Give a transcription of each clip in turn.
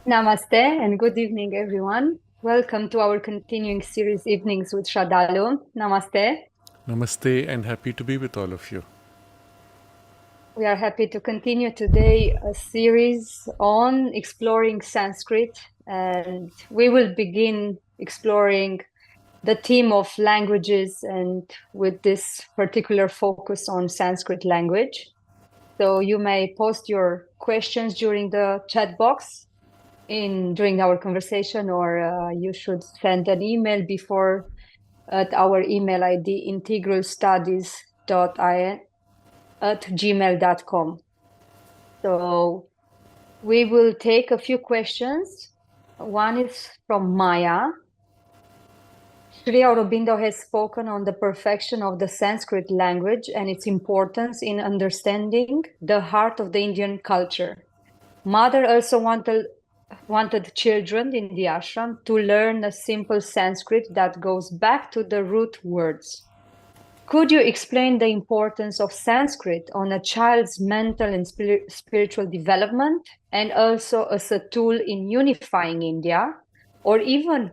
Namaste and good evening, everyone. Welcome to our continuing series Evenings with Sraddhalu. Namaste. Namaste and happy to be with all of you. We are happy to continue today a series on exploring Sanskrit, and we will begin exploring the theme of languages and with this particular focus on Sanskrit language. So you may post your questions during the chat box during our conversation, or you should send an email before at our email ID integralstudies.in@gmail.com. So we will take a few questions. One is from Maya. Sri Aurobindo has spoken on the perfection of the Sanskrit language and its importance in understanding the heart of the Indian culture. Mother also wanted children in the ashram to learn a simple Sanskrit that goes back to the root words. Could you explain the importance of Sanskrit on a child's mental and spiritual development, and also as a tool in unifying India, or even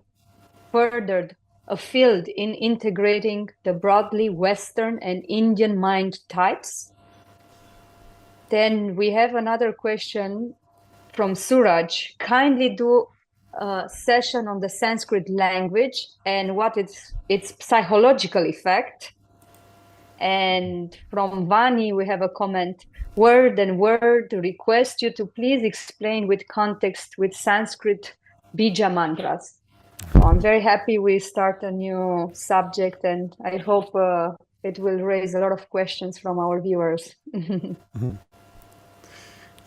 further afield in integrating the broadly Western and Indian mind types? Then we have another question from Suraj. Kindly do a session on the Sanskrit language and what its psychological effect. And from Vani, we have a comment. Word and word request you to please explain with context with Sanskrit bija mantras. So I'm very happy we start a new subject, and I hope it will raise a lot of questions from our viewers.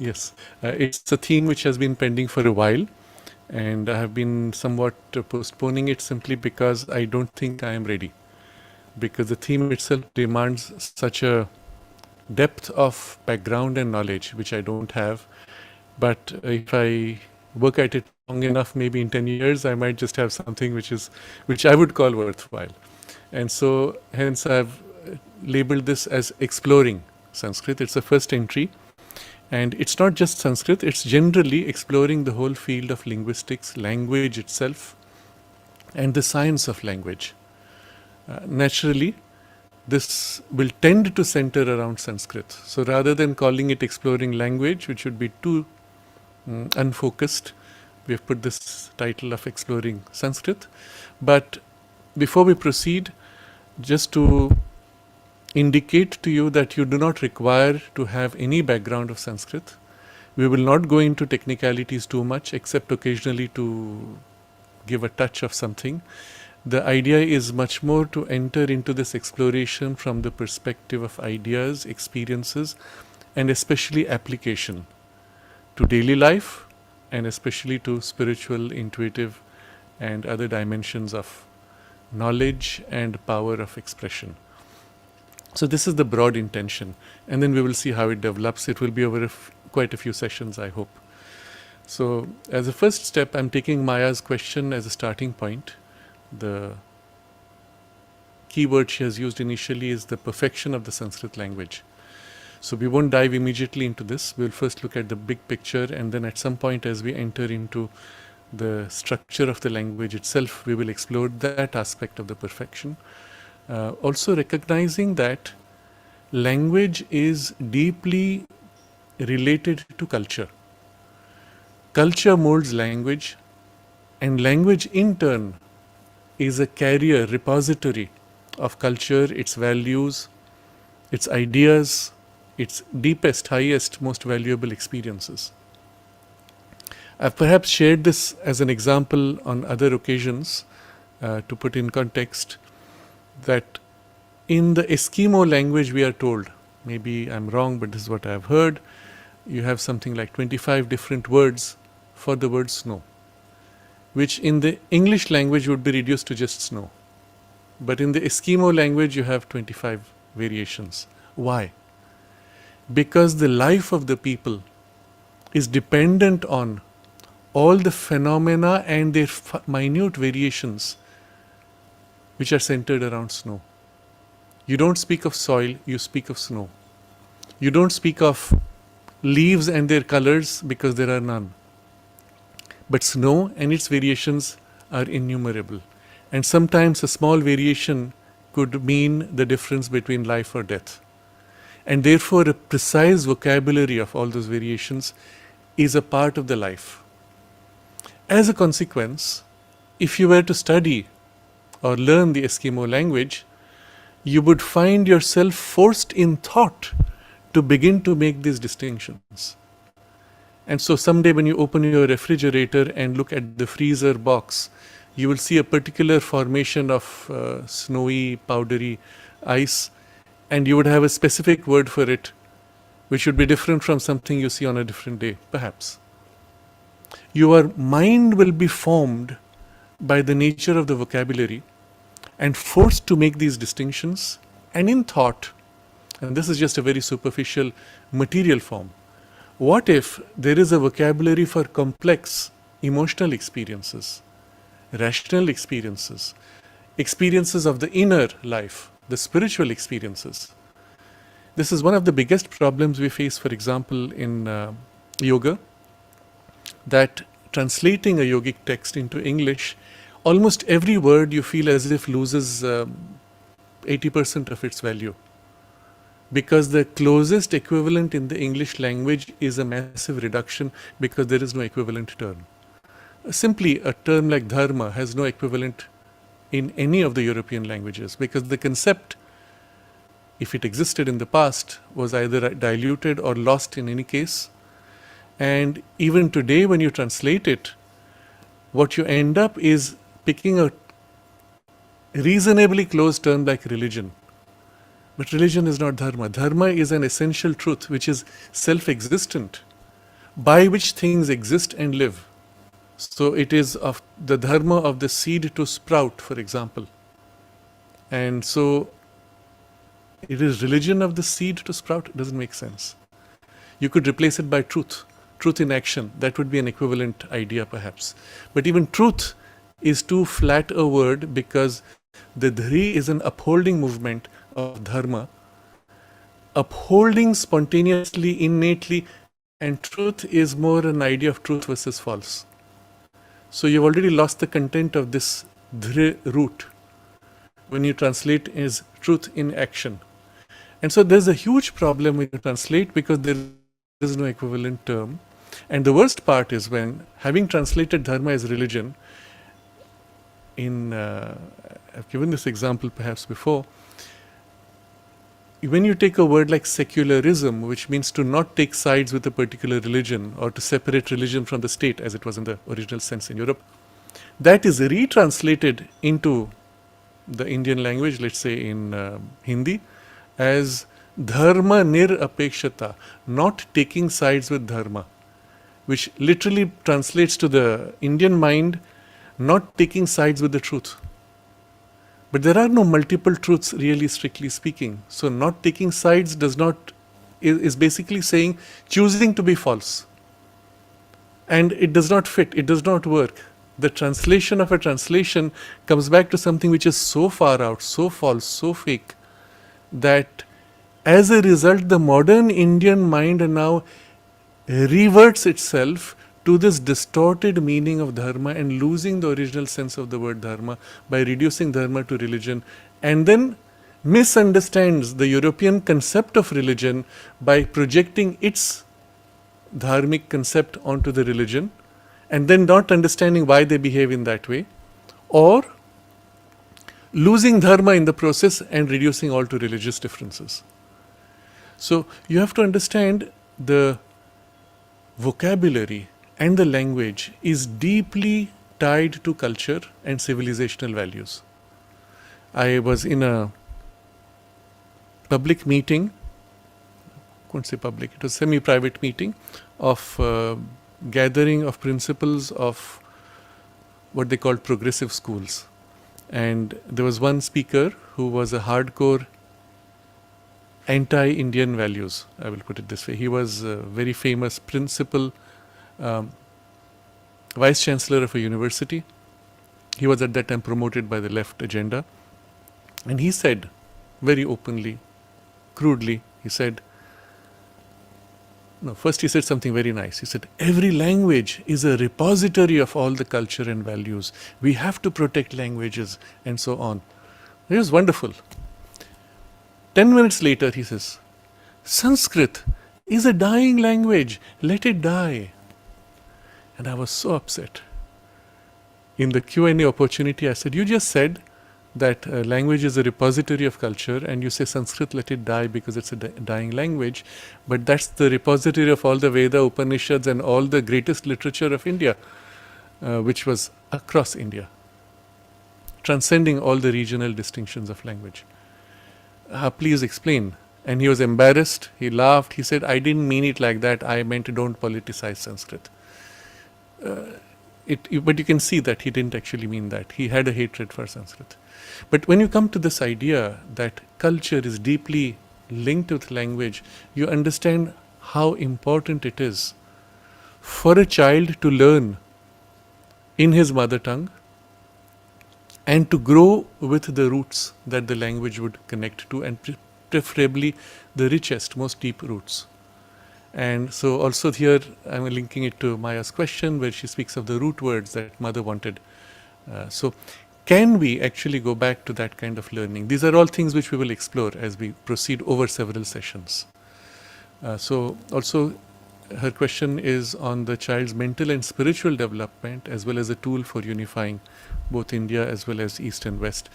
Yes, it's a theme which has been pending for a while, and I have been somewhat postponing it simply because I don't think I am ready. Because the theme itself demands such a depth of background and knowledge which I don't have. But if I work at it long enough, maybe in 10 years, I might just have something which I would call worthwhile. And so, hence, I've labeled this as exploring Sanskrit. It's a first entry. And it's not just Sanskrit, it's generally exploring the whole field of linguistics, language itself, and the science of language. Naturally, this will tend to center around Sanskrit. So rather than calling it exploring language, which would be too unfocused, we have put this title of exploring Sanskrit. But before we proceed, just to indicate to you that you do not require to have any background of Sanskrit. We will not go into technicalities too much, except occasionally to give a touch of something. The idea is much more to enter into this exploration from the perspective of ideas, experiences, and especially application to daily life, and especially to spiritual, intuitive, and other dimensions of knowledge and power of expression. So this is the broad intention, and then we will see how it develops. It will be over quite a few sessions, I hope. So as a first step, I'm taking Maya's question as a starting point. The key word she has used initially is the perfection of the Sanskrit language. So we won't dive immediately into this. We'll first look at the big picture, and then at some point as we enter into the structure of the language itself, we will explore that aspect of the perfection. Also recognizing that language is deeply related to culture. Culture molds language, and language in turn is a carrier, repository of culture, its values, its ideas, its deepest, highest, most valuable experiences. I've perhaps shared this as an example on other occasions to put in context that in the Eskimo language we are told, maybe I'm wrong, but this is what I've heard, you have something like 25 different words for the word snow, which in the English language would be reduced to just snow. But in the Eskimo language you have 25 variations. Why? Because the life of the people is dependent on all the phenomena and their minute variations which are centered around snow. You don't speak of soil, you speak of snow. You don't speak of leaves and their colors because there are none. But snow and its variations are innumerable. And sometimes a small variation could mean the difference between life or death. And therefore, a precise vocabulary of all those variations is a part of the life. As a consequence, if you were to study or learn the Eskimo language, you would find yourself forced in thought to begin to make these distinctions. And so someday when you open your refrigerator and look at the freezer box, you will see a particular formation of snowy, powdery ice, and you would have a specific word for it, which would be different from something you see on a different day, perhaps. Your mind will be formed by the nature of the vocabulary and forced to make these distinctions, and in thought, and this is just a very superficial material form, what if there is a vocabulary for complex emotional experiences, rational experiences, experiences of the inner life, the spiritual experiences? This is one of the biggest problems we face, for example, in yoga, that translating a yogic text into English, almost every word you feel as if loses 80% of its value. Because the closest equivalent in the English language is a massive reduction because there is no equivalent term. Simply, a term like dharma has no equivalent in any of the European languages because the concept, if it existed in the past, was either diluted or lost in any case. And even today, when you translate it, what you end up is picking a reasonably close term like religion. But religion is not dharma. Dharma is an essential truth which is self-existent, by which things exist and live. So it is of the dharma of the seed to sprout, for example. And so it is religion of the seed to sprout. It doesn't make sense. You could replace it by truth. Truth in action. That would be an equivalent idea perhaps. But even truth is too flat a word because the dhri is an upholding movement of dharma, upholding spontaneously, innately, and truth is more an idea of truth versus false. So you've already lost the content of this dhri root when you translate as truth in action. And so there's a huge problem when you translate because there is no equivalent term. And the worst part is when, having translated dharma as religion, I've given this example perhaps before, when you take a word like secularism, which means to not take sides with a particular religion or to separate religion from the state as it was in the original sense in Europe, that is retranslated into the Indian language, let's say in Hindi, as dharma nirapekshata, not taking sides with dharma, which literally translates to the Indian mind, not taking sides with the truth. But there are no multiple truths, really strictly speaking. So not taking sides is basically saying choosing to be false. And it does not fit, it does not work. The translation of a translation comes back to something which is so far out, so false, so fake, that as a result, the modern Indian mind now reverts itself to this distorted meaning of dharma and losing the original sense of the word dharma by reducing dharma to religion, and then misunderstands the European concept of religion by projecting its dharmic concept onto the religion and then not understanding why they behave in that way, or losing dharma in the process and reducing all to religious differences. So you have to understand the vocabulary and the language is deeply tied to culture and civilizational values. I was in a public meeting, I couldn't say public, it was a semi-private meeting of gathering of principals of what they called progressive schools. And there was one speaker who was a hardcore anti-Indian values, I will put it this way. He was a very famous principal, vice chancellor of a university. He was at that time promoted by the left agenda. And he said very openly, crudely, he said, No, first he said something very nice. He said, every language is a repository of all the culture and values. We have to protect languages and so on. It was wonderful. 10 minutes later, he says, Sanskrit is a dying language. Let it die. And I was so upset. In the Q&A opportunity, I said, you just said that language is a repository of culture, and you say Sanskrit, let it die because it's a dying language. But that's the repository of all the Veda, Upanishads, and all the greatest literature of India, which was across India, transcending all the regional distinctions of language. Please explain. And he was embarrassed. He laughed. He said, I didn't mean it like that. I meant don't politicize Sanskrit. But you can see that he didn't actually mean that. He had a hatred for Sanskrit. But when you come to this idea that culture is deeply linked with language, you understand how important it is for a child to learn in his mother tongue and to grow with the roots that the language would connect to, and preferably the richest, most deep roots. And so also here I'm linking it to Maya's question where she speaks of the root words that mother wanted. So can we actually go back to that kind of learning? These are all things which we will explore as we proceed over several sessions. So also her question is on the child's mental and spiritual development as well as a tool for unifying both India as well as East and West.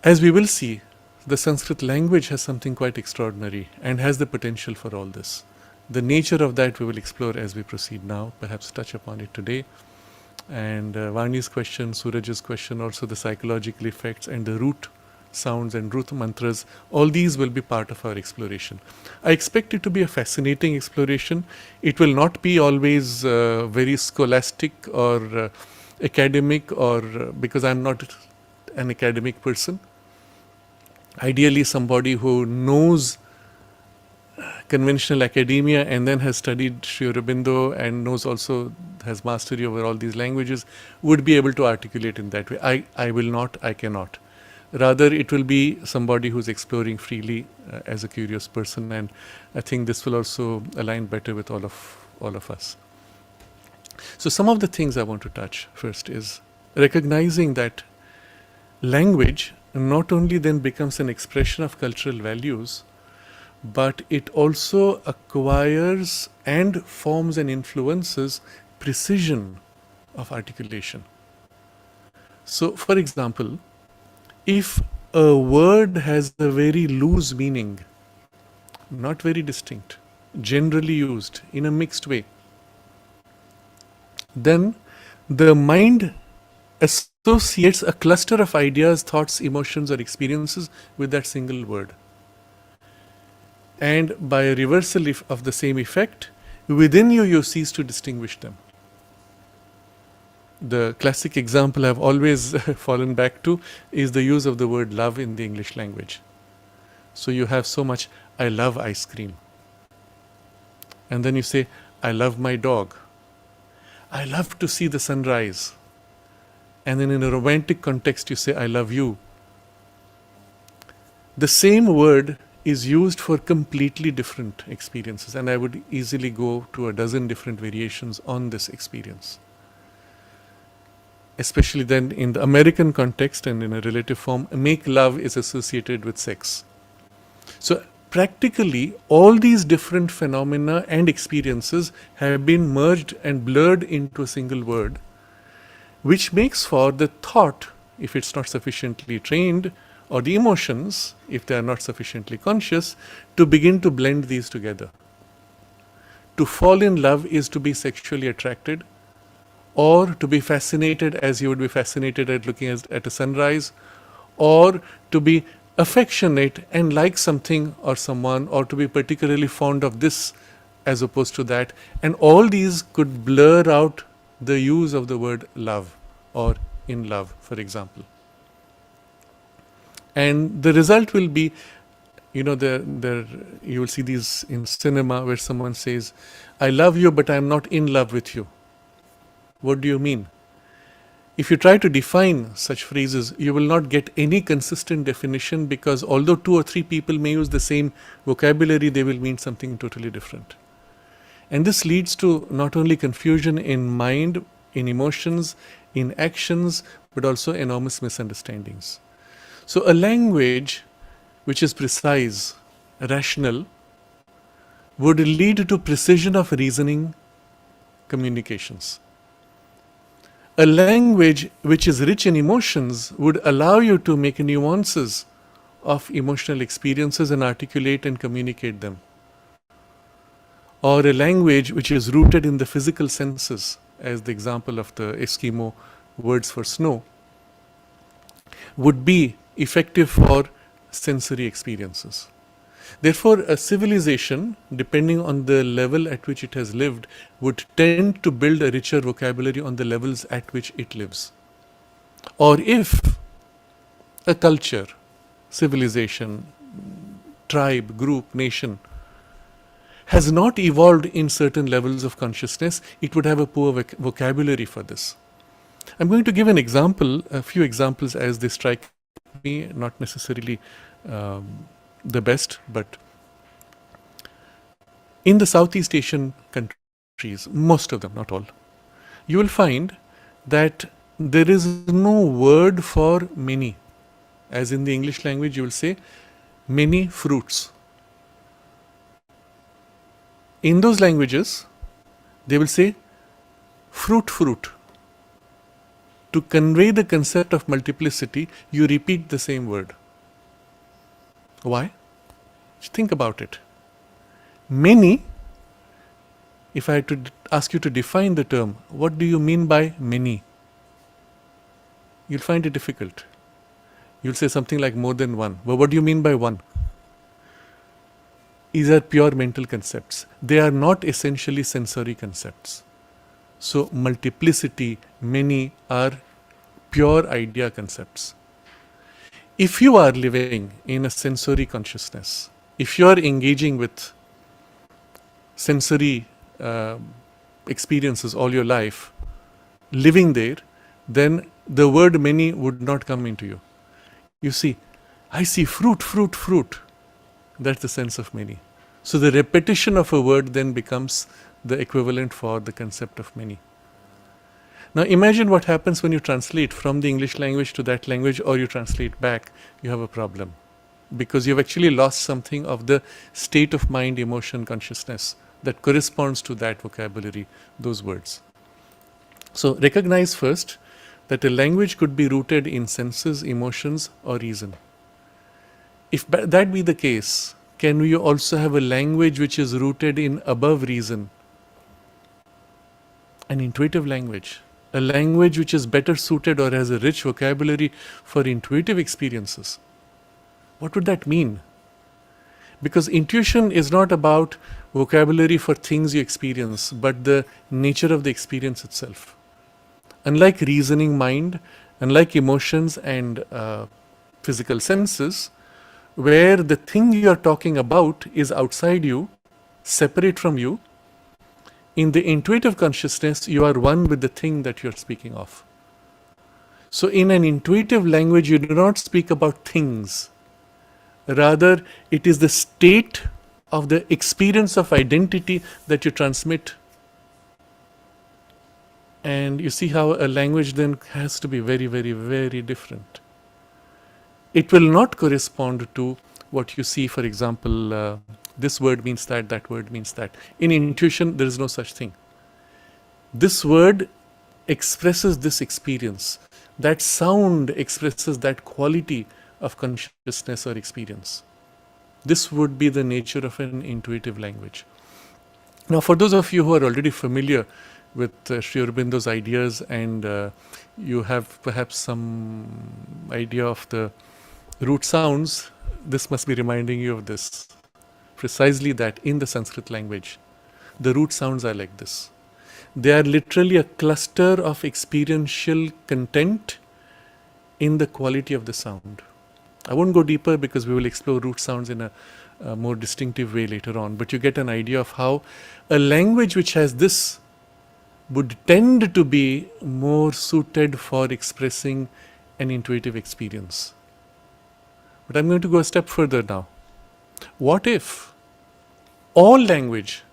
As we will see, the Sanskrit language has something quite extraordinary and has the potential for all this. The nature of that we will explore as we proceed now, perhaps touch upon it today. And Vani's question, Suraj's question, also the psychological effects and the root sounds and root mantras, all these will be part of our exploration. I expect it to be a fascinating exploration. It will not be always very scholastic or academic, or because I'm not an academic person. Ideally somebody who knows conventional academia and then has studied Sri Aurobindo and knows also, has mastery over all these languages, would be able to articulate in that way. I will not, I cannot. Rather it will be somebody who's exploring freely as a curious person, and I think this will also align better with all of us. So some of the things I want to touch first is recognizing that language not only then becomes an expression of cultural values, but it also acquires and forms and influences precision of articulation. So, for example, if a word has a very loose meaning, not very distinct, generally used in a mixed way, then the mind associates a cluster of ideas, thoughts, emotions, or experiences with that single word. And by a reversal of the same effect, within you cease to distinguish them. The classic example I've always fallen back to is the use of the word love in the English language. So you have so much, I love ice cream. And then you say, I love my dog. I love to see the sunrise. And then in a romantic context you say, I love you. The same word is used for completely different experiences, and I would easily go to a dozen different variations on this experience. Especially then in the American context and in a relative form, make love is associated with sex. So practically all these different phenomena and experiences have been merged and blurred into a single word, which makes for the thought, if it's not sufficiently trained, or the emotions, if they are not sufficiently conscious, to begin to blend these together. To fall in love is to be sexually attracted, or to be fascinated as you would be fascinated at looking at a sunrise, or to be affectionate and like something or someone, or to be particularly fond of this as opposed to that. And all these could blur out the use of the word love or in love, for example. And the result will be, you will see these in cinema where someone says, I love you, but I'm not in love with you. What do you mean? If you try to define such phrases, you will not get any consistent definition, because although 2 or 3 people may use the same vocabulary, they will mean something totally different. And this leads to not only confusion in mind, in emotions, in actions, but also enormous misunderstandings. So a language which is precise, rational, would lead to precision of reasoning communications. A language which is rich in emotions would allow you to make nuances of emotional experiences and articulate and communicate them. Or a language which is rooted in the physical senses, as the example of the Eskimo words for snow, would be effective for sensory experiences. Therefore, a civilization, depending on the level at which it has lived, would tend to build a richer vocabulary on the levels at which it lives. Or if a culture, civilization, tribe, group, nation has not evolved in certain levels of consciousness, it would have a poor vocabulary for this. I'm going to give an example, a few examples as they strike me, not necessarily the best, but in the Southeast Asian countries, most of them, not all, you will find that there is no word for many. As in the English language, you will say many fruits. In those languages, they will say fruit, fruit. To convey the concept of multiplicity, you repeat the same word. Why? Think about it. Many, if I had to ask you to define the term, what do you mean by many? You'll find it difficult. You'll say something like more than one. But what do you mean by one? These are pure mental concepts. They are not essentially sensory concepts. So multiplicity, many are pure idea concepts. If you are living in a sensory consciousness, if you are engaging with sensory experiences all your life, living there, then the word many would not come into you. You see, I see fruit, fruit, fruit. That's the sense of many. So the repetition of a word then becomes the equivalent for the concept of many. Now imagine what happens when you translate from the English language to that language, or you translate back. You have a problem, because you've actually lost something of the state of mind, emotion, consciousness that corresponds to that vocabulary, those words. So recognize first that a language could be rooted in senses, emotions, or reason. If that be the case, can we also have a language which is rooted in above reason? An intuitive language. A language which is better suited or has a rich vocabulary for intuitive experiences. What would that mean? Because intuition is not about vocabulary for things you experience, but the nature of the experience itself. Unlike reasoning mind, unlike emotions and physical senses, where the thing you are talking about is outside you, separate from you, in the intuitive consciousness, you are one with the thing that you are speaking of. So in an intuitive language, you do not speak about things. Rather, it is the state of the experience of identity that you transmit. And you see how a language then has to be very, very, very different. It will not correspond to what you see, for example, this word means that word means that. In intuition, there is no such thing. This word expresses this experience. That sound expresses that quality of consciousness or experience. This would be the nature of an intuitive language. Now, for those of you who are already familiar with Sri Aurobindo's ideas, and you have perhaps some idea of the root sounds, this must be reminding you of this. Precisely that in the Sanskrit language, the root sounds are like this. They are literally a cluster of experiential content in the quality of the sound. I won't go deeper because we will explore root sounds in a more distinctive way later on, but you get an idea of how a language which has this would tend to be more suited for expressing an intuitive experience. But I'm going to go a step further now. What if all language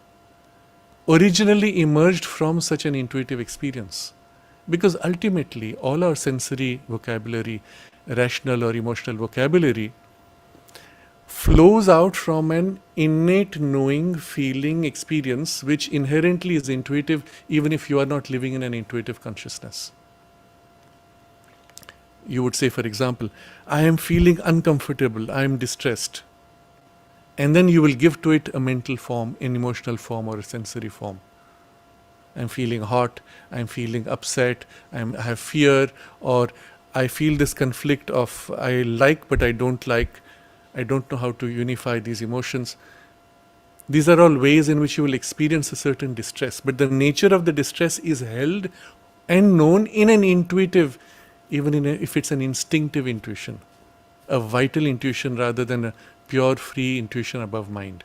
originally emerged from such an intuitive experience? Because ultimately, all our sensory vocabulary, rational or emotional vocabulary, flows out from an innate knowing, feeling experience which inherently is intuitive, even if you are not living in an intuitive consciousness. You would say, for example, I am feeling uncomfortable, I am distressed. And then you will give to it a mental form, an emotional form, or a sensory form. I'm feeling hot, I'm feeling upset, I have fear, or I feel this conflict of I like but I don't like. I don't know how to unify these emotions. These are all ways in which you will experience a certain distress. But the nature of the distress is held and known in an intuitive, even if it's an instinctive intuition, a vital intuition rather than a pure, free intuition above mind.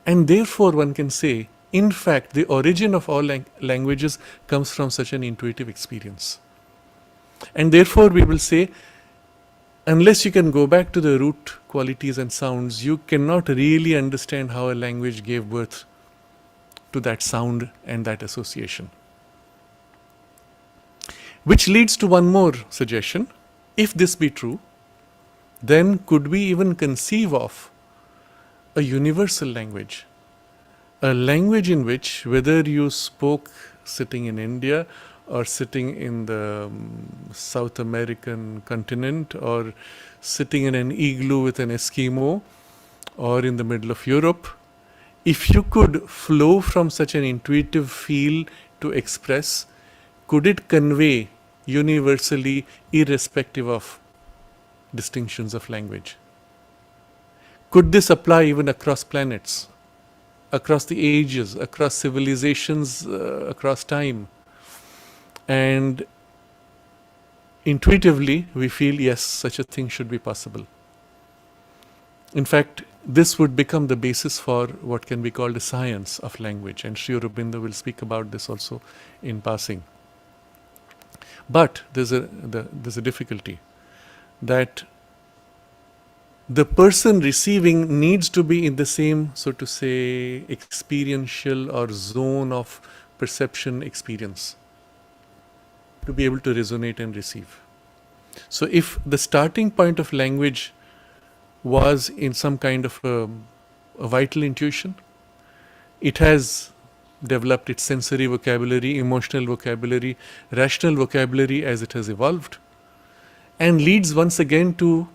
And therefore, one can say, in fact, the origin of all languages comes from such an intuitive experience. And therefore, we will say, unless you can go back to the root qualities and sounds, you cannot really understand how a language gave birth to that sound and that association. Which leads to one more suggestion. If this be true, then could we even conceive of a universal language? A language in which, whether you spoke sitting in India or sitting in the South American continent or sitting in an igloo with an Eskimo or in the middle of Europe, if you could flow from such an intuitive feel to express, could it convey universally irrespective of distinctions of language? Could this apply even across planets, across the ages, across civilizations, across time? And intuitively, we feel, yes, such a thing should be possible. In fact, this would become the basis for what can be called a science of language, and Sri Aurobindo will speak about this also in passing. But there's a difficulty, that the person receiving needs to be in the same, so to say, experiential or zone of perception experience to be able to resonate and receive. So if the starting point of language was in some kind of a vital intuition, it has developed its sensory vocabulary, emotional vocabulary, rational vocabulary as it has evolved, and leads once again to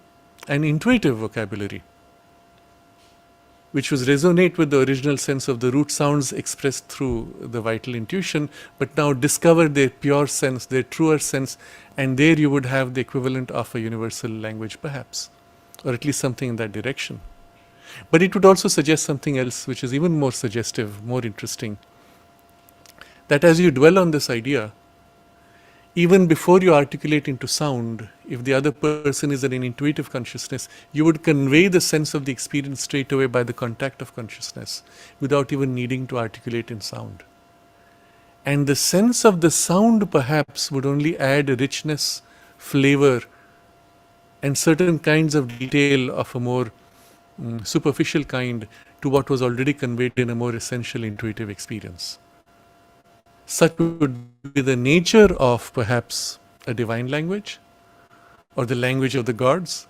an intuitive vocabulary, which was resonate with the original sense of the root sounds expressed through the vital intuition, but now discover their pure sense, their truer sense, and there you would have the equivalent of a universal language perhaps, or at least something in that direction. But it would also suggest something else which is even more suggestive, more interesting, that as you dwell on this idea, even before you articulate into sound, if the other person is in an intuitive consciousness, you would convey the sense of the experience straight away by the contact of consciousness, without even needing to articulate in sound. And the sense of the sound perhaps would only add richness, flavor, and certain kinds of detail of a more superficial kind to what was already conveyed in a more essential intuitive experience. Such would be the nature of perhaps a divine language or the language of the gods.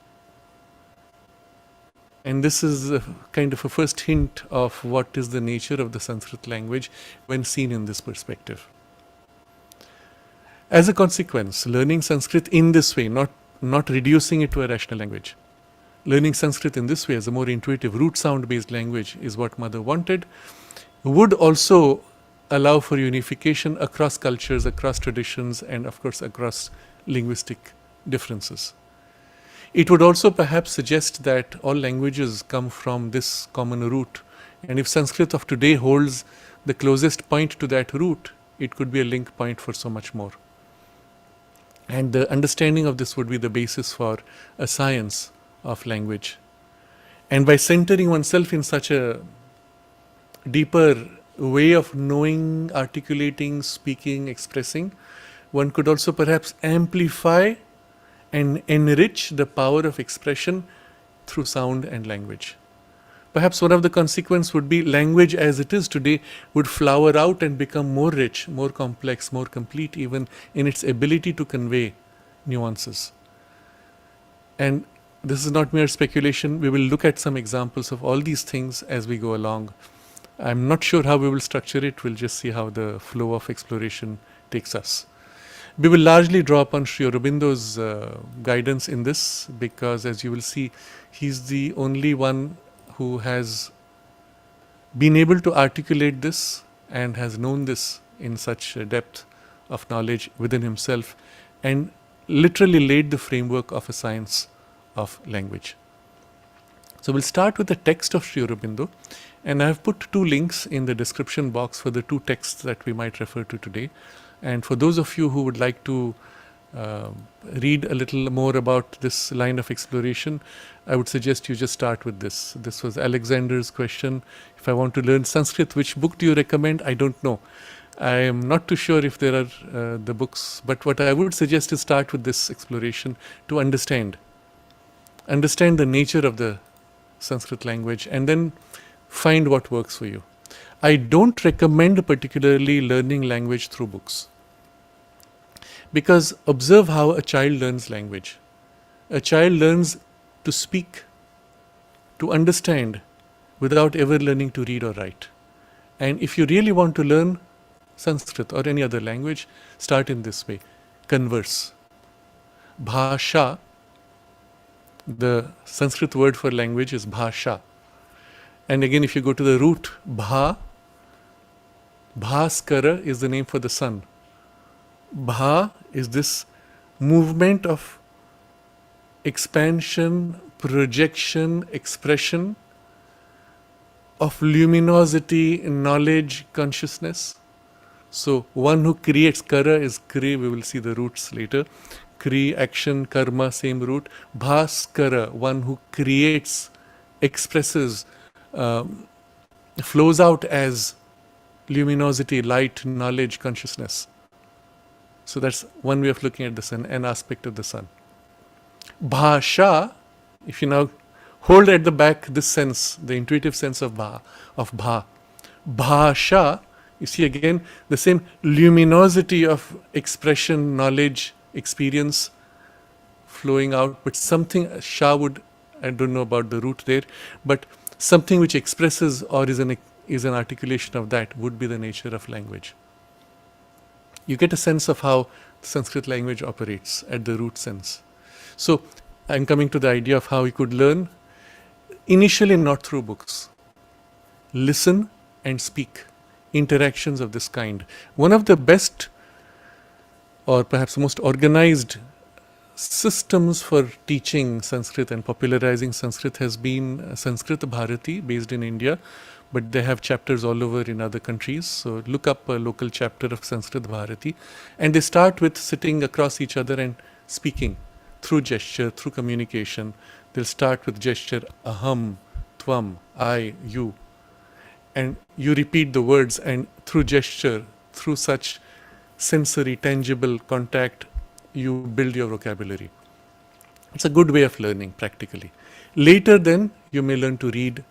And this is a kind of a first hint of what is the nature of the Sanskrit language when seen in this perspective. As a consequence, learning Sanskrit in this way, not reducing it to a rational language, learning Sanskrit in this way as a more intuitive root sound based language is what Mother wanted, would also allow for unification across cultures, across traditions, and of course across linguistic differences. It would also perhaps suggest that all languages come from this common root, and if Sanskrit of today holds the closest point to that root, it could be a link point for so much more. And the understanding of this would be the basis for a science of language. And by centering oneself in such a deeper way of knowing, articulating, speaking, expressing, one could also perhaps amplify and enrich the power of expression through sound and language. Perhaps one of the consequences would be language as it is today would flower out and become more rich, more complex, more complete, even in its ability to convey nuances. And this is not mere speculation. We will look at some examples of all these things as we go along. I'm not sure how we will structure it. We'll just see how the flow of exploration takes us. We will largely draw upon Sri Aurobindo's guidance in this, because as you will see, he's the only one who has been able to articulate this and has known this in such depth of knowledge within himself, and literally laid the framework of a science of language. So we'll start with the text of Sri Aurobindo, and I have put 2 links in the description box for the 2 texts that we might refer to today. And for those of you who would like to read a little more about this line of exploration, I would suggest you just start with this. This was Alexander's question. If I want to learn Sanskrit, which book do you recommend? I don't know. I am not too sure if there are the books, but what I would suggest is start with this exploration to understand the nature of the Sanskrit language, and then find what works for you. I don't recommend particularly learning language through books, because observe how a child learns language. A child learns to speak, to understand, without ever learning to read or write. And if you really want to learn Sanskrit or any other language, start in this way. Converse. Bhasha, the Sanskrit word for language is bhasha. And again, if you go to the root, Bhaskara is the name for the sun. Bha is this movement of expansion, projection, expression of luminosity, knowledge, consciousness. So one who creates, Kara is Kri, we will see the roots later. Kri, action, karma, same root. Bhaskara, one who creates, expresses, flows out as luminosity, light, knowledge, consciousness. So that's one way of looking at the sun, an aspect of the sun. Bhasha, if you now hold at the back this sense, the intuitive sense of bha. Bhasha, you see again the same luminosity of expression, knowledge, experience flowing out, but something, Sha would, I don't know about the root there, but something which expresses or is an articulation of that would be the nature of language. You get a sense of how Sanskrit language operates at the root sense. So I'm coming to the idea of how we could learn, initially not through books. Listen and speak. Interactions of this kind. One of the best, or perhaps most organized systems for teaching Sanskrit and popularizing Sanskrit has been Sanskrit Bharati, based in India, but they have chapters all over in other countries. So look up a local chapter of Sanskrit Bharati, and they start with sitting across each other and speaking through gesture, through communication. They'll start with gesture, aham, tvam, I, you, and you repeat the words, and through gesture, through such sensory, tangible contact, you build your vocabulary. It's a good way of learning practically. Later then, you may learn to read,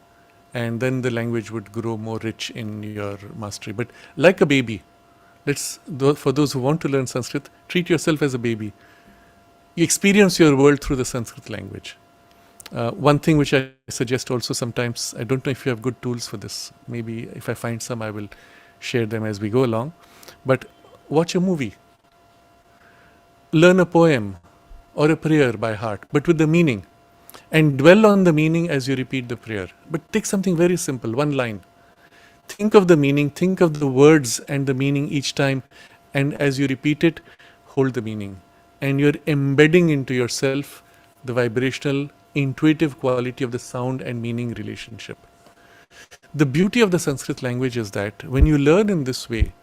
and then the language would grow more rich in your mastery. But like a baby, for those who want to learn Sanskrit, treat yourself as a baby. You experience your world through the Sanskrit language. One thing which I suggest also sometimes, I don't know if you have good tools for this. Maybe if I find some, I will share them as we go along. But watch a movie. Learn a poem or a prayer by heart, but with the meaning. And dwell on the meaning as you repeat the prayer. But take something very simple, one line. Think of the meaning, think of the words and the meaning each time, and as you repeat it, hold the meaning. And you're embedding into yourself the vibrational, intuitive quality of the sound and meaning relationship. The beauty of the Sanskrit language is that when you learn in this way,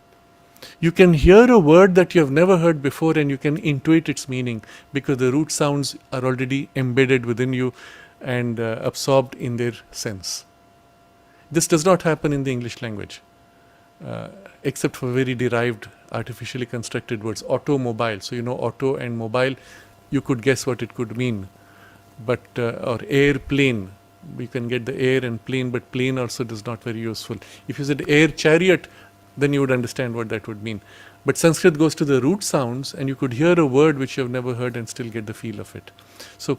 you can hear a word that you have never heard before and you can intuit its meaning, because the root sounds are already embedded within you and absorbed in their sense. This does not happen in the English language. except for very derived, artificially constructed words. Automobile. So, auto and mobile, you could guess what it could mean. But, or airplane, we can get the air and plane, but plane also is not very useful. If you said air chariot, then you would understand what that would mean. But Sanskrit goes to the root sounds, and you could hear a word which you have never heard and still get the feel of it. So,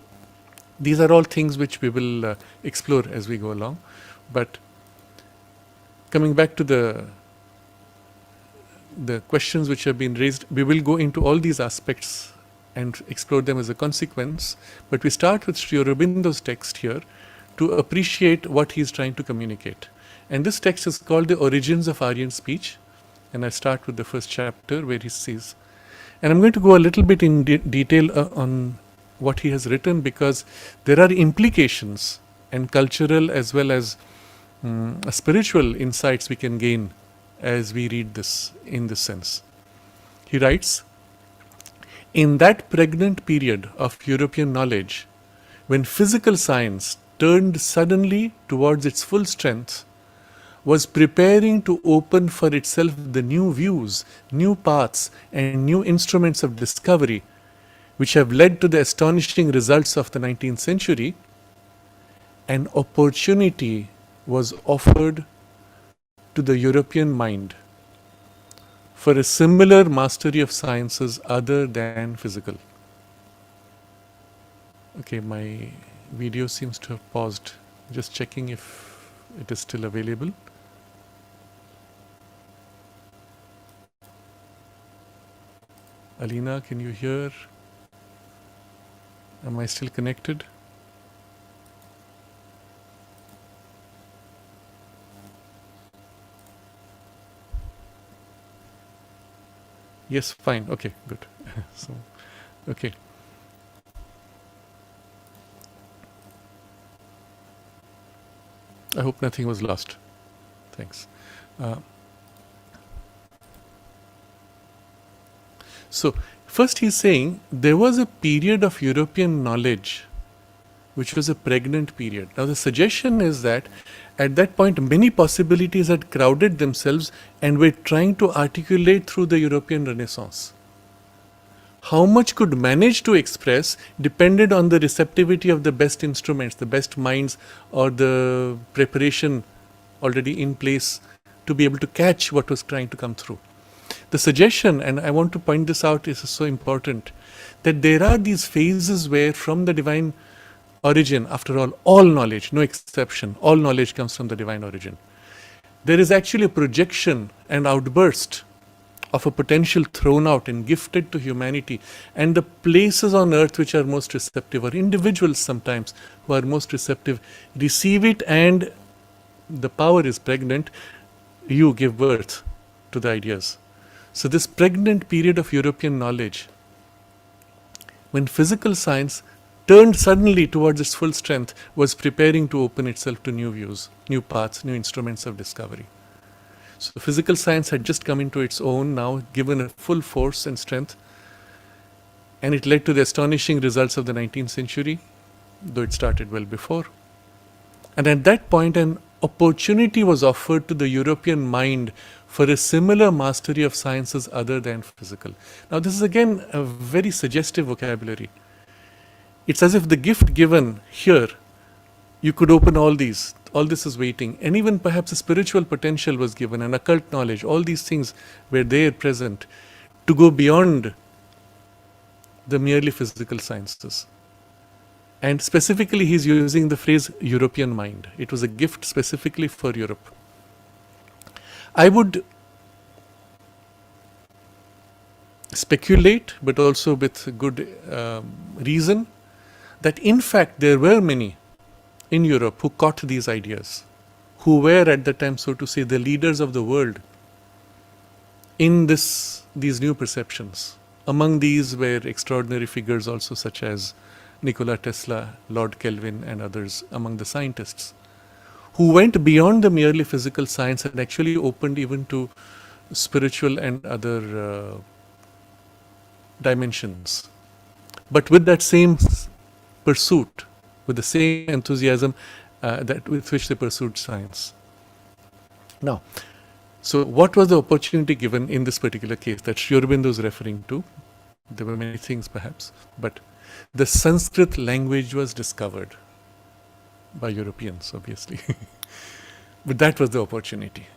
these are all things which we will explore as we go along. But coming back to the questions which have been raised, we will go into all these aspects and explore them as a consequence. But we start with Sri Aurobindo's text here to appreciate what he is trying to communicate. And this text is called The Origins of Aryan Speech. And I start with the first chapter where he says, and I'm going to go a little bit in detail on what he has written, because there are implications and cultural as well as spiritual insights we can gain as we read this in this sense. He writes, in that pregnant period of European knowledge, when physical science turned suddenly towards its full strength, was preparing to open for itself the new views, new paths, and new instruments of discovery, which have led to the astonishing results of the 19th century, an opportunity was offered to the European mind for a similar mastery of sciences other than physical. Okay, my video seems to have paused. Just checking if it is still available. Alina, can you hear? Am I still connected? Yes, fine. Okay, good. So, okay. I hope nothing was lost. Thanks. So, first he's saying there was a period of European knowledge which was a pregnant period. Now the suggestion is that at that point many possibilities had crowded themselves and were trying to articulate through the European Renaissance. How much could manage to express depended on the receptivity of the best instruments, the best minds, or the preparation already in place to be able to catch what was trying to come through. The suggestion, and I want to point this out, is so important, that there are these phases where from the divine origin, after all knowledge, no exception, all knowledge comes from the divine origin. There is actually a projection and outburst of a potential thrown out and gifted to humanity, and the places on earth which are most receptive, or individuals sometimes who are most receptive, receive it, and the power is pregnant. You give birth to the ideas. So this pregnant period of European knowledge, when physical science turned suddenly towards its full strength, was preparing to open itself to new views, new paths, new instruments of discovery. So physical science had just come into its own now, given a full force and strength, and it led to the astonishing results of the 19th century, though it started well before. And at that point, an opportunity was offered to the European mind for a similar mastery of sciences other than physical. Now this is again a very suggestive vocabulary. It's as if the gift given here, you could open all these, all this is waiting, and even perhaps a spiritual potential was given, an occult knowledge, all these things were there present to go beyond the merely physical sciences. And specifically he's using the phrase European mind. It was a gift specifically for Europe. I would speculate, but also with good reason, that in fact there were many in Europe who caught these ideas, who were at the time, so to say, the leaders of the world in these new perceptions. Among these were extraordinary figures also, such as Nikola Tesla, Lord Kelvin, and others among the scientists, who went beyond the merely physical science and actually opened even to spiritual and other dimensions. But with that same pursuit, with the same enthusiasm that with which they pursued science. Now, So what was the opportunity given in this particular case that Sri Aurobindo is referring to? There were many things perhaps, but the Sanskrit language was discovered by Europeans, obviously. But that was the opportunity.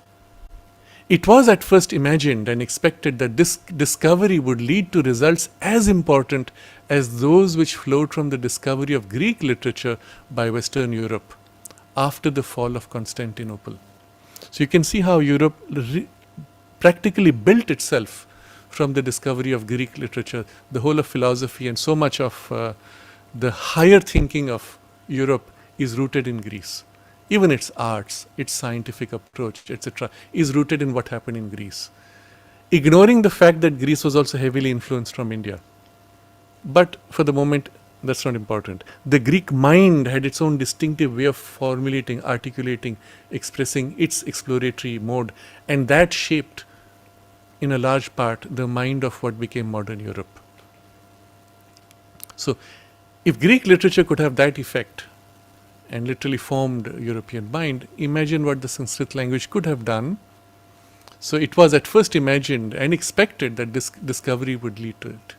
It was at first imagined and expected that this discovery would lead to results as important as those which flowed from the discovery of Greek literature by Western Europe after the fall of Constantinople. So you can see how Europe practically built itself from the discovery of Greek literature. The whole of philosophy and so much of the higher thinking of Europe is rooted in Greece. Even its arts, its scientific approach, etc., is rooted in what happened in Greece. Ignoring the fact that Greece was also heavily influenced from India. But for the moment, that's not important. The Greek mind had its own distinctive way of formulating, articulating, expressing its exploratory mode, and that shaped, in a large part, the mind of what became modern Europe. So, if Greek literature could have that effect, and literally formed European mind, imagine what the Sanskrit language could have done. So it was at first imagined and expected that this discovery would lead to it.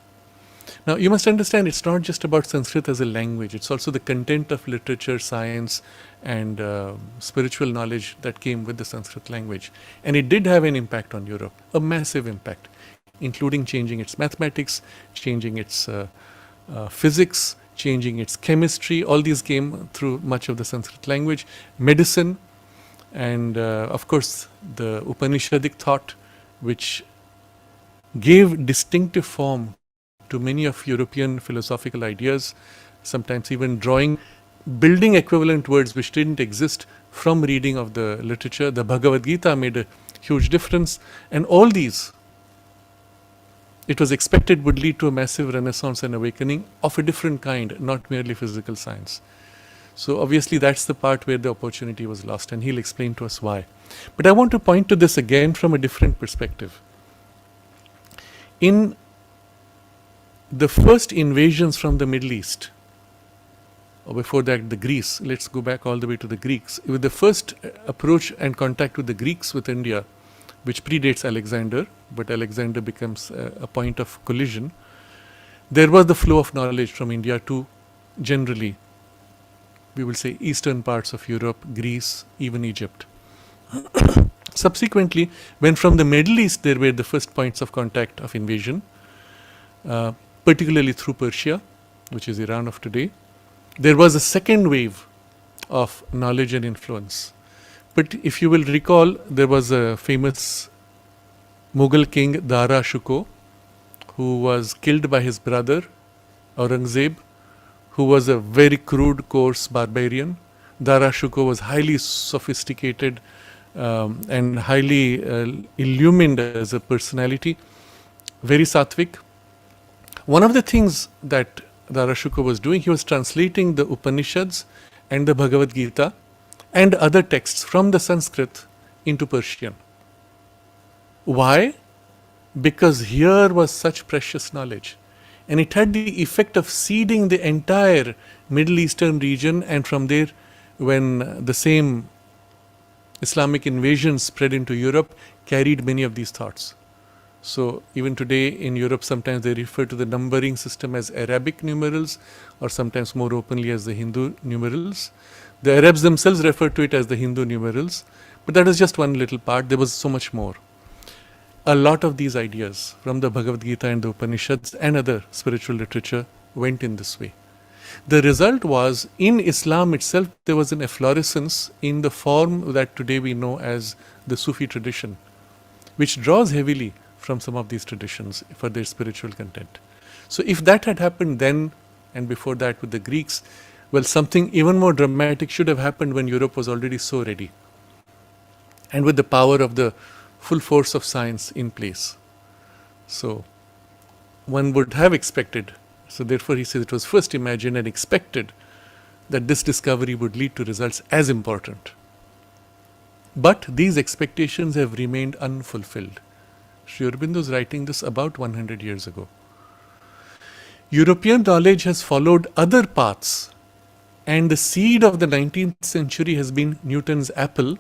Now you must understand it's not just about Sanskrit as a language, it's also the content of literature, science and spiritual knowledge that came with the Sanskrit language. And it did have an impact on Europe, a massive impact, including changing its mathematics, changing its physics, changing its chemistry. All these came through much of the Sanskrit language, medicine, and of course the Upanishadic thought, which gave distinctive form to many of European philosophical ideas, sometimes even building equivalent words which didn't exist from reading of the literature. The Bhagavad Gita made a huge difference, and all these, it was expected, would lead to a massive renaissance and awakening of a different kind, not merely physical science. So obviously that's the part where the opportunity was lost, and he'll explain to us why. But I want to point to this again from a different perspective. In the first invasions from the Middle East, or before that the Greece, let's go back all the way to the Greeks. With the first approach and contact with the Greeks with India, which predates Alexander, but Alexander becomes a point of collision, there was the flow of knowledge from India to generally, we will say, eastern parts of Europe, Greece, even Egypt. Subsequently, when from the Middle East there were the first points of contact of invasion, particularly through Persia, which is Iran of today, there was a second wave of knowledge and influence. But if you will recall, there was a famous Mughal king, Dara Shikoh, who was killed by his brother, Aurangzeb, who was a very crude, coarse barbarian. Dara Shikoh was highly sophisticated and highly illumined as a personality, very sattvic. One of the things that Dara Shikoh was doing, he was translating the Upanishads and the Bhagavad Gita and other texts from the Sanskrit into Persian. Why? Because here was such precious knowledge, and it had the effect of seeding the entire Middle Eastern region, and from there, when the same Islamic invasion spread into Europe, carried many of these thoughts. So even today in Europe, sometimes they refer to the numbering system as Arabic numerals, or sometimes more openly as the Hindu numerals. The Arabs themselves refer to it as the Hindu numerals, but that is just one little part. There was so much more. A lot of these ideas from the Bhagavad Gita and the Upanishads and other spiritual literature went in this way. The result was, in Islam itself, there was an efflorescence in the form that today we know as the Sufi tradition, which draws heavily from some of these traditions for their spiritual content. So if that had happened then and before that with the Greeks, well, something even more dramatic should have happened when Europe was already so ready, and with the power of the full force of science in place. So one would have expected, so therefore he says it was first imagined and expected that this discovery would lead to results as important. But these expectations have remained unfulfilled. Sri Aurobindo is writing this about 100 years ago. European knowledge has followed other paths, and the seed of the 19th century has been Newton's apple,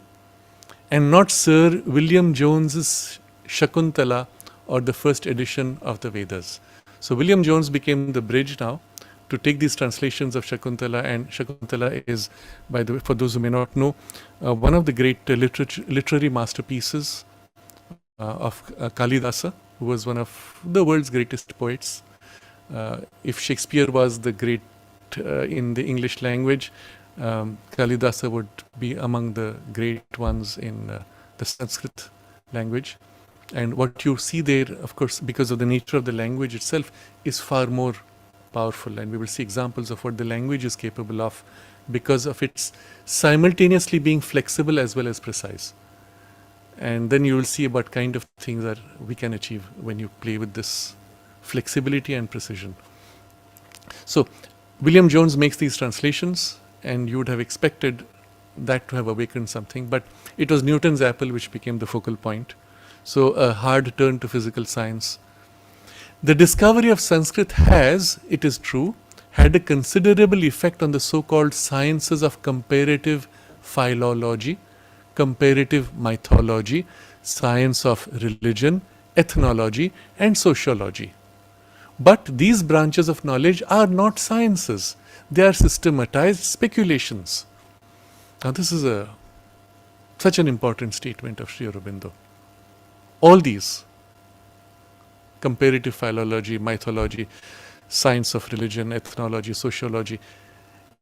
and not Sir William Jones's Shakuntala or the first edition of the Vedas. So William Jones became the bridge now to take these translations of Shakuntala, and Shakuntala is, by the way, for those who may not know, one of the great literary masterpieces of Kalidasa, who was one of the world's greatest poets. If Shakespeare was the great in the English language, Kalidasa would be among the great ones in the Sanskrit language. And what you see there, of course, because of the nature of the language itself, is far more powerful. And we will see examples of what the language is capable of because of its simultaneously being flexible as well as precise. And then you will see what kind of things that we can achieve when you play with this flexibility and precision. So William Jones makes these translations, and you would have expected that to have awakened something, but it was Newton's apple which became the focal point. So a hard turn to physical science. The discovery of Sanskrit has, it is true, had a considerable effect on the so-called sciences of comparative philology, comparative mythology, science of religion, ethnology, and sociology. But these branches of knowledge are not sciences. They are systematized speculations. Now this is such an important statement of Sri Aurobindo. All these, comparative philology, mythology, science of religion, ethnology, sociology,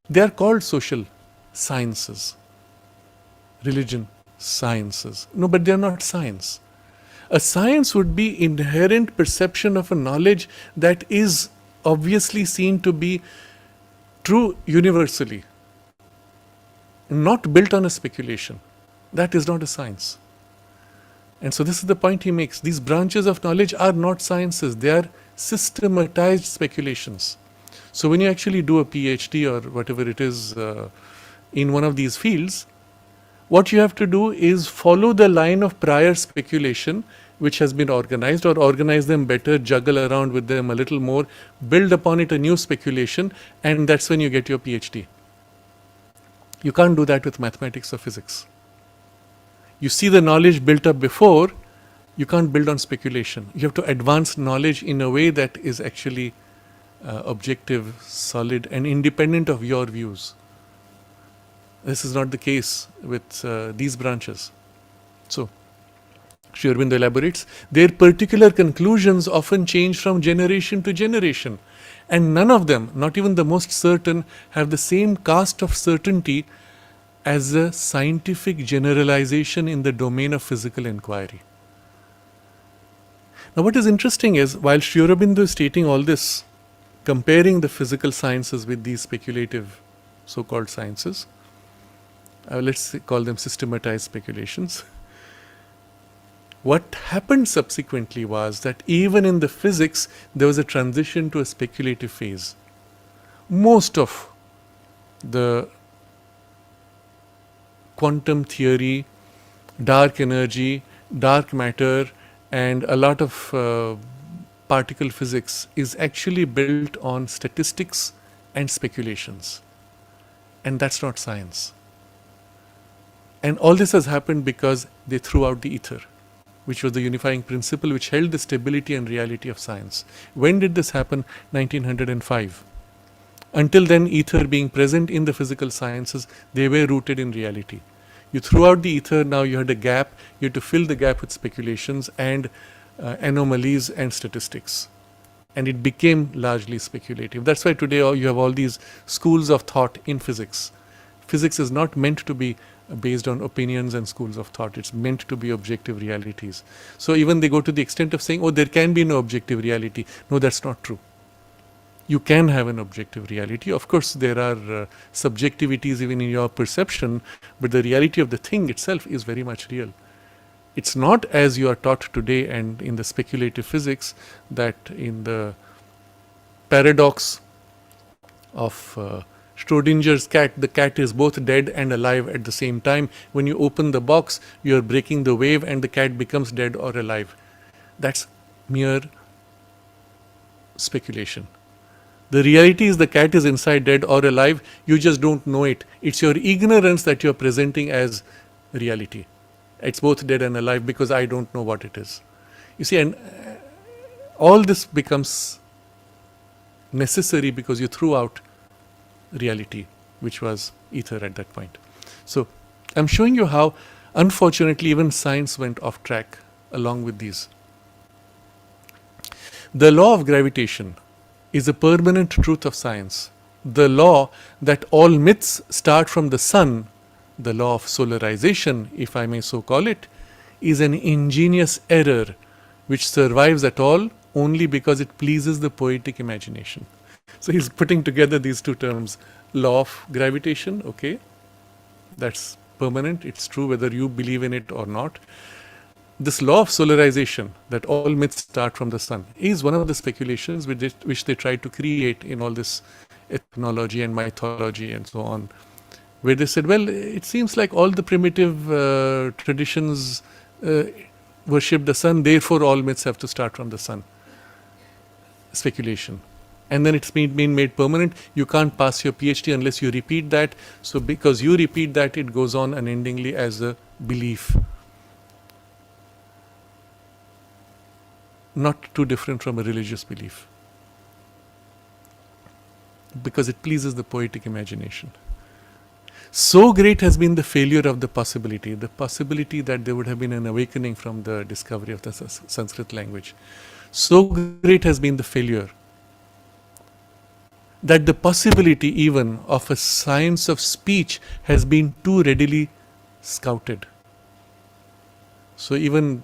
they are called social sciences. Religion, sciences. No, but they are not science. A science would be inherent perception of a knowledge that is obviously seen to be true universally, not built on a speculation. That is not a science. And so this is the point he makes. These branches of knowledge are not sciences. They are systematized speculations. So when you actually do a PhD or whatever it is in one of these fields, what you have to do is follow the line of prior speculation which has been organized, or organize them better, juggle around with them a little more, build upon it a new speculation, and that's when you get your PhD. You can't do that with mathematics or physics. You see the knowledge built up before, you can't build on speculation. You have to advance knowledge in a way that is actually objective, solid, and independent of your views. This is not the case with these branches. So, Sri Aurobindo elaborates, their particular conclusions often change from generation to generation, and none of them, not even the most certain, have the same cast of certainty as a scientific generalization in the domain of physical inquiry. Now what is interesting is, while Sri Aurobindo is stating all this, comparing the physical sciences with these speculative so-called sciences, let's call them systematized speculations. What happened subsequently was that even in the physics, there was a transition to a speculative phase. Most of the quantum theory, dark energy, dark matter, and a lot of particle physics is actually built on statistics and speculations. And that's not science. And all this has happened because they threw out the ether, which was the unifying principle which held the stability and reality of science. When did this happen? 1905. Until then, ether being present in the physical sciences, they were rooted in reality. You threw out the ether, now you had a gap, you had to fill the gap with speculations and anomalies and statistics. And it became largely speculative. That's why today you have all these schools of thought in physics. Physics is not meant to be based on opinions and schools of thought. It's meant to be objective realities. So even they go to the extent of saying, oh, there can be no objective reality. No, that's not true. You can have an objective reality. Of course, there are subjectivities even in your perception, but the reality of the thing itself is very much real. It's not as you are taught today and in the speculative physics that in the paradox of Schrodinger's cat, the cat is both dead and alive at the same time. When you open the box, you are breaking the wave and the cat becomes dead or alive. That's mere speculation. The reality is the cat is inside dead or alive. You just don't know it. It's your ignorance that you're presenting as reality. It's both dead and alive because I don't know what it is. You see, and all this becomes necessary because you threw out reality, which was ether at that point. So I'm showing you how, unfortunately, even science went off track along with these. The law of gravitation is a permanent truth of science. The law that all myths start from the sun, the law of solarization, if I may so call it, is an ingenious error which survives at all only because it pleases the poetic imagination. So he's putting together these two terms, law of gravitation, okay, that's permanent, it's true whether you believe in it or not. This law of solarization, that all myths start from the sun, is one of the speculations which they try to create in all this ethnology and mythology and so on, where they said, well, it seems like all the primitive traditions worship the sun, therefore all myths have to start from the sun. Speculation. And then it's been made permanent. You can't pass your PhD unless you repeat that. So because you repeat that, it goes on unendingly as a belief. Not too different from a religious belief. Because it pleases the poetic imagination. So great has been the failure of the possibility that there would have been an awakening from the discovery of the Sanskrit language. So great has been the failure that the possibility even of a science of speech has been too readily scouted. So even,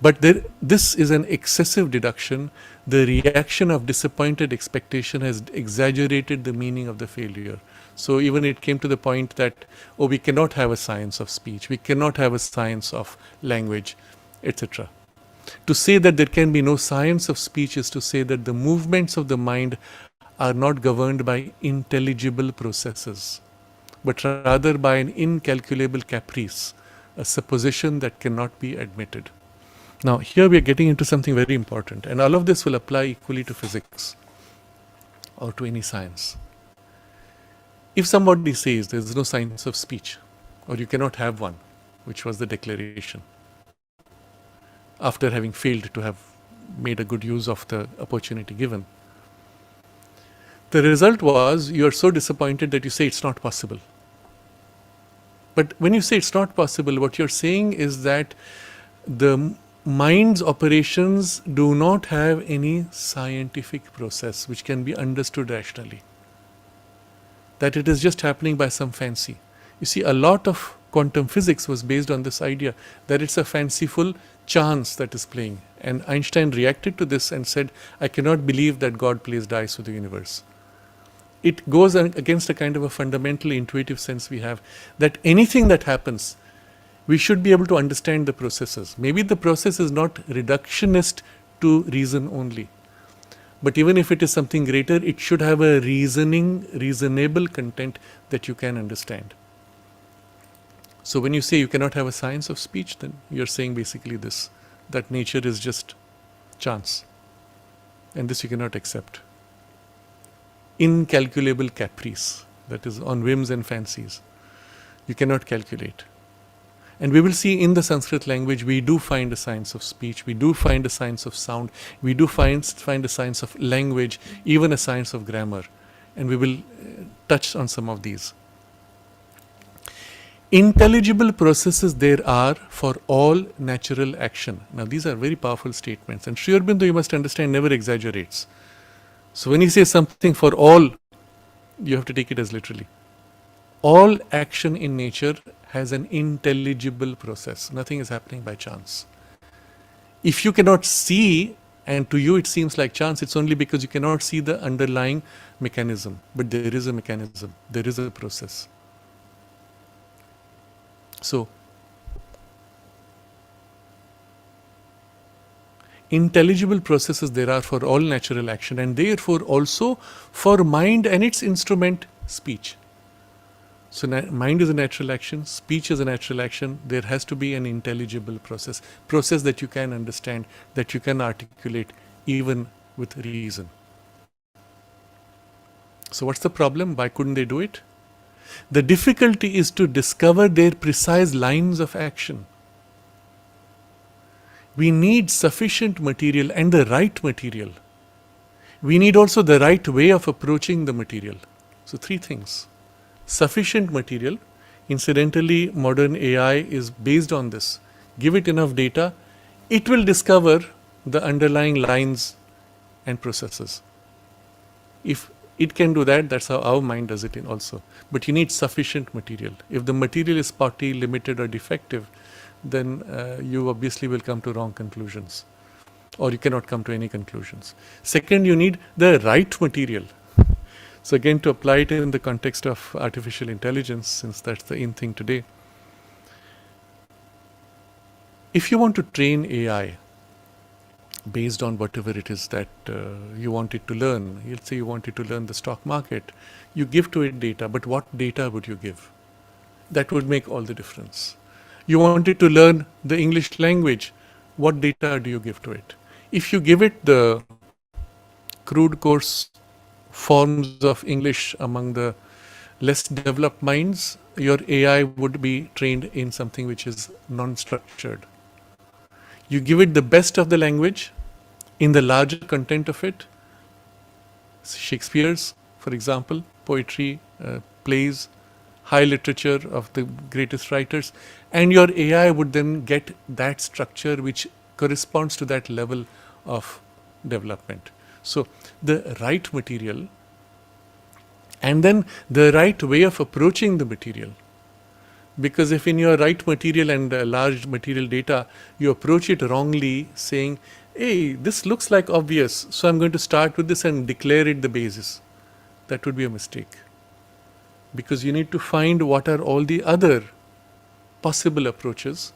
but this is an excessive deduction. The reaction of disappointed expectation has exaggerated the meaning of the failure. So even it came to the point that, oh, we cannot have a science of speech, we cannot have a science of language, etc. To say that there can be no science of speech is to say that the movements of the mind are not governed by intelligible processes, but rather by an incalculable caprice, a supposition that cannot be admitted. Now, here we are getting into something very important, and all of this will apply equally to physics or to any science. If somebody says there is no science of speech, or you cannot have one, which was the declaration, after having failed to have made a good use of the opportunity given, the result was you are so disappointed that you say it's not possible. But when you say it's not possible, what you're saying is that the mind's operations do not have any scientific process which can be understood rationally. That it is just happening by some fancy. You see, a lot of quantum physics was based on this idea that it's a fanciful chance that is playing. And Einstein reacted to this and said, I cannot believe that God plays dice with the universe. It goes against a kind of a fundamental intuitive sense we have that anything that happens, we should be able to understand the processes. Maybe the process is not reductionist to reason only. But even if it is something greater, it should have a reasonable content that you can understand. So when you say you cannot have a science of speech, then you're saying basically this, that nature is just chance. And this you cannot accept. Incalculable caprice, that is on whims and fancies. You cannot calculate. And we will see in the Sanskrit language, we do find a science of speech, we do find a science of sound, we do find a science of language, even a science of grammar. And we will touch on some of these. Intelligible processes there are for all natural action. Now these are very powerful statements, and Sri Aurobindo, you must understand, never exaggerates. So when he says something for all, you have to take it as literally. All action in nature has an intelligible process. Nothing is happening by chance. If you cannot see, and to you it seems like chance, it's only because you cannot see the underlying mechanism. But there is a mechanism, there is a process. So, intelligible processes there are for all natural action, and therefore also for mind and its instrument, speech. So mind is a natural action, speech is a natural action. There has to be an intelligible process that you can understand, that you can articulate even with reason. So what's the problem? Why couldn't they do it? The difficulty is to discover their precise lines of action. We need sufficient material and the right material. We need also the right way of approaching the material. So 3 things. Sufficient material. Incidentally, modern AI is based on this. Give it enough data, it will discover the underlying lines and processes. If it can do that, that's how our mind does it also. But you need sufficient material. If the material is spotty, limited, or defective, then you obviously will come to wrong conclusions, or you cannot come to any conclusions. Second, you need the right material. So again, to apply it in the context of artificial intelligence, since that's the in thing today, if you want to train AI based on whatever it is that you want it to learn, let's say you want it to learn the stock market, you give to it data, but what data would you give? That would make all the difference. You want it to learn the English language, what data do you give to it? If you give it the crude coarse forms of English among the less developed minds, your AI would be trained in something which is non-structured. You give it the best of the language in the larger content of it, Shakespeare's, for example, poetry, plays, high literature of the greatest writers, and your AI would then get that structure which corresponds to that level of development. So the right material, and then the right way of approaching the material. Because if in your right material and large material data, you approach it wrongly, saying, hey, this looks like obvious, so I'm going to start with this and declare it the basis. That would be a mistake. Because you need to find what are all the other possible approaches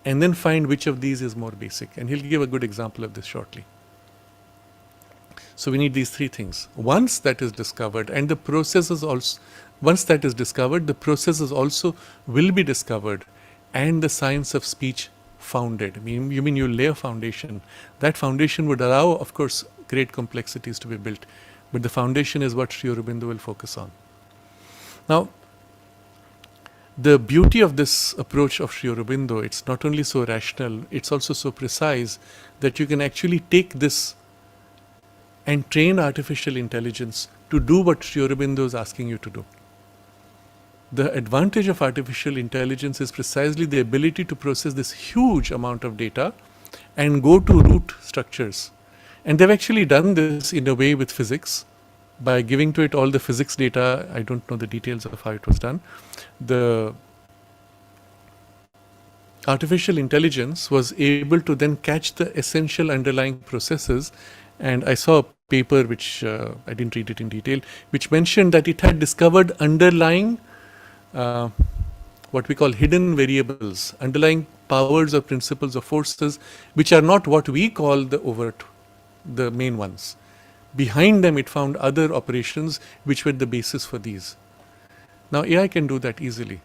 and then find which of these is more basic. And he'll give a good example of this shortly. So we need these 3 things. Once that is discovered, and the processes also, once that is discovered, the processes also will be discovered and the science of speech founded. You mean you lay a foundation. That foundation would allow, of course, great complexities to be built. But the foundation is what Sri Aurobindo will focus on. Now, the beauty of this approach of Sri Aurobindo, it's not only so rational, it's also so precise that you can actually take this and train artificial intelligence to do what Sri Aurobindo is asking you to do. The advantage of artificial intelligence is precisely the ability to process this huge amount of data and go to root structures. And they've actually done this in a way with physics by giving to it all the physics data. I don't know the details of how it was done. The artificial intelligence was able to then catch the essential underlying processes. And I saw a paper which I didn't read it in detail, which mentioned that it had discovered underlying what we call hidden variables, underlying powers or principles or forces, which are not what we call the overt, the main ones. Behind them, it found other operations which were the basis for these. Now, AI can do that easily.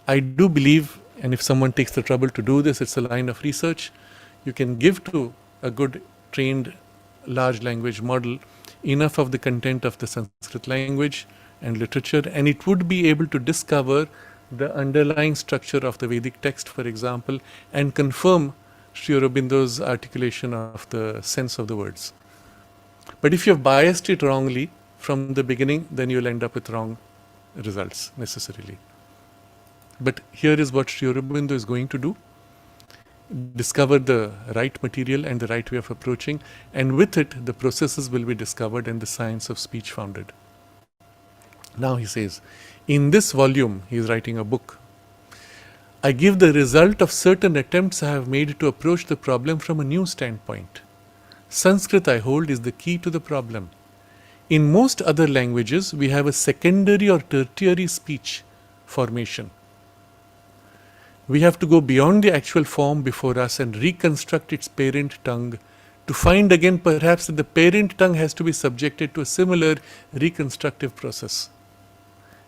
I do believe, and if someone takes the trouble to do this, it's a line of research. You can give to a good trained large language model enough of the content of the Sanskrit language and literature, and it would be able to discover the underlying structure of the Vedic text, for example, and confirm Sri Aurobindo's articulation of the sense of the words. But if you've biased it wrongly from the beginning, then you'll end up with wrong results necessarily. But here is what Sri Aurobindo is going to do. Discover the right material and the right way of approaching, and with it the processes will be discovered and the science of speech founded. Now he says, in this volume, he is writing a book, I give the result of certain attempts I have made to approach the problem from a new standpoint. Sanskrit, I hold, is the key to the problem. In most other languages, we have a secondary or tertiary speech formation. We have to go beyond the actual form before us and reconstruct its parent tongue to find again perhaps that the parent tongue has to be subjected to a similar reconstructive process.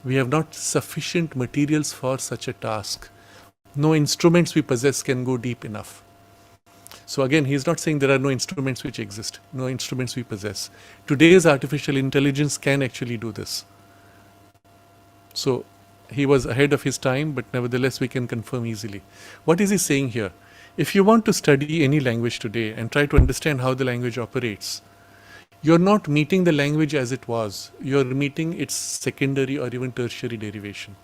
We have not sufficient materials for such a task. No instruments we possess can go deep enough. So again, he is not saying there are no instruments which exist, no instruments we possess. Today's artificial intelligence can actually do this. So he was ahead of his time, but nevertheless we can confirm easily. What is he saying here? If you want to study any language today and try to understand how the language operates, you're not meeting the language as it was. You're meeting its secondary or even tertiary derivation.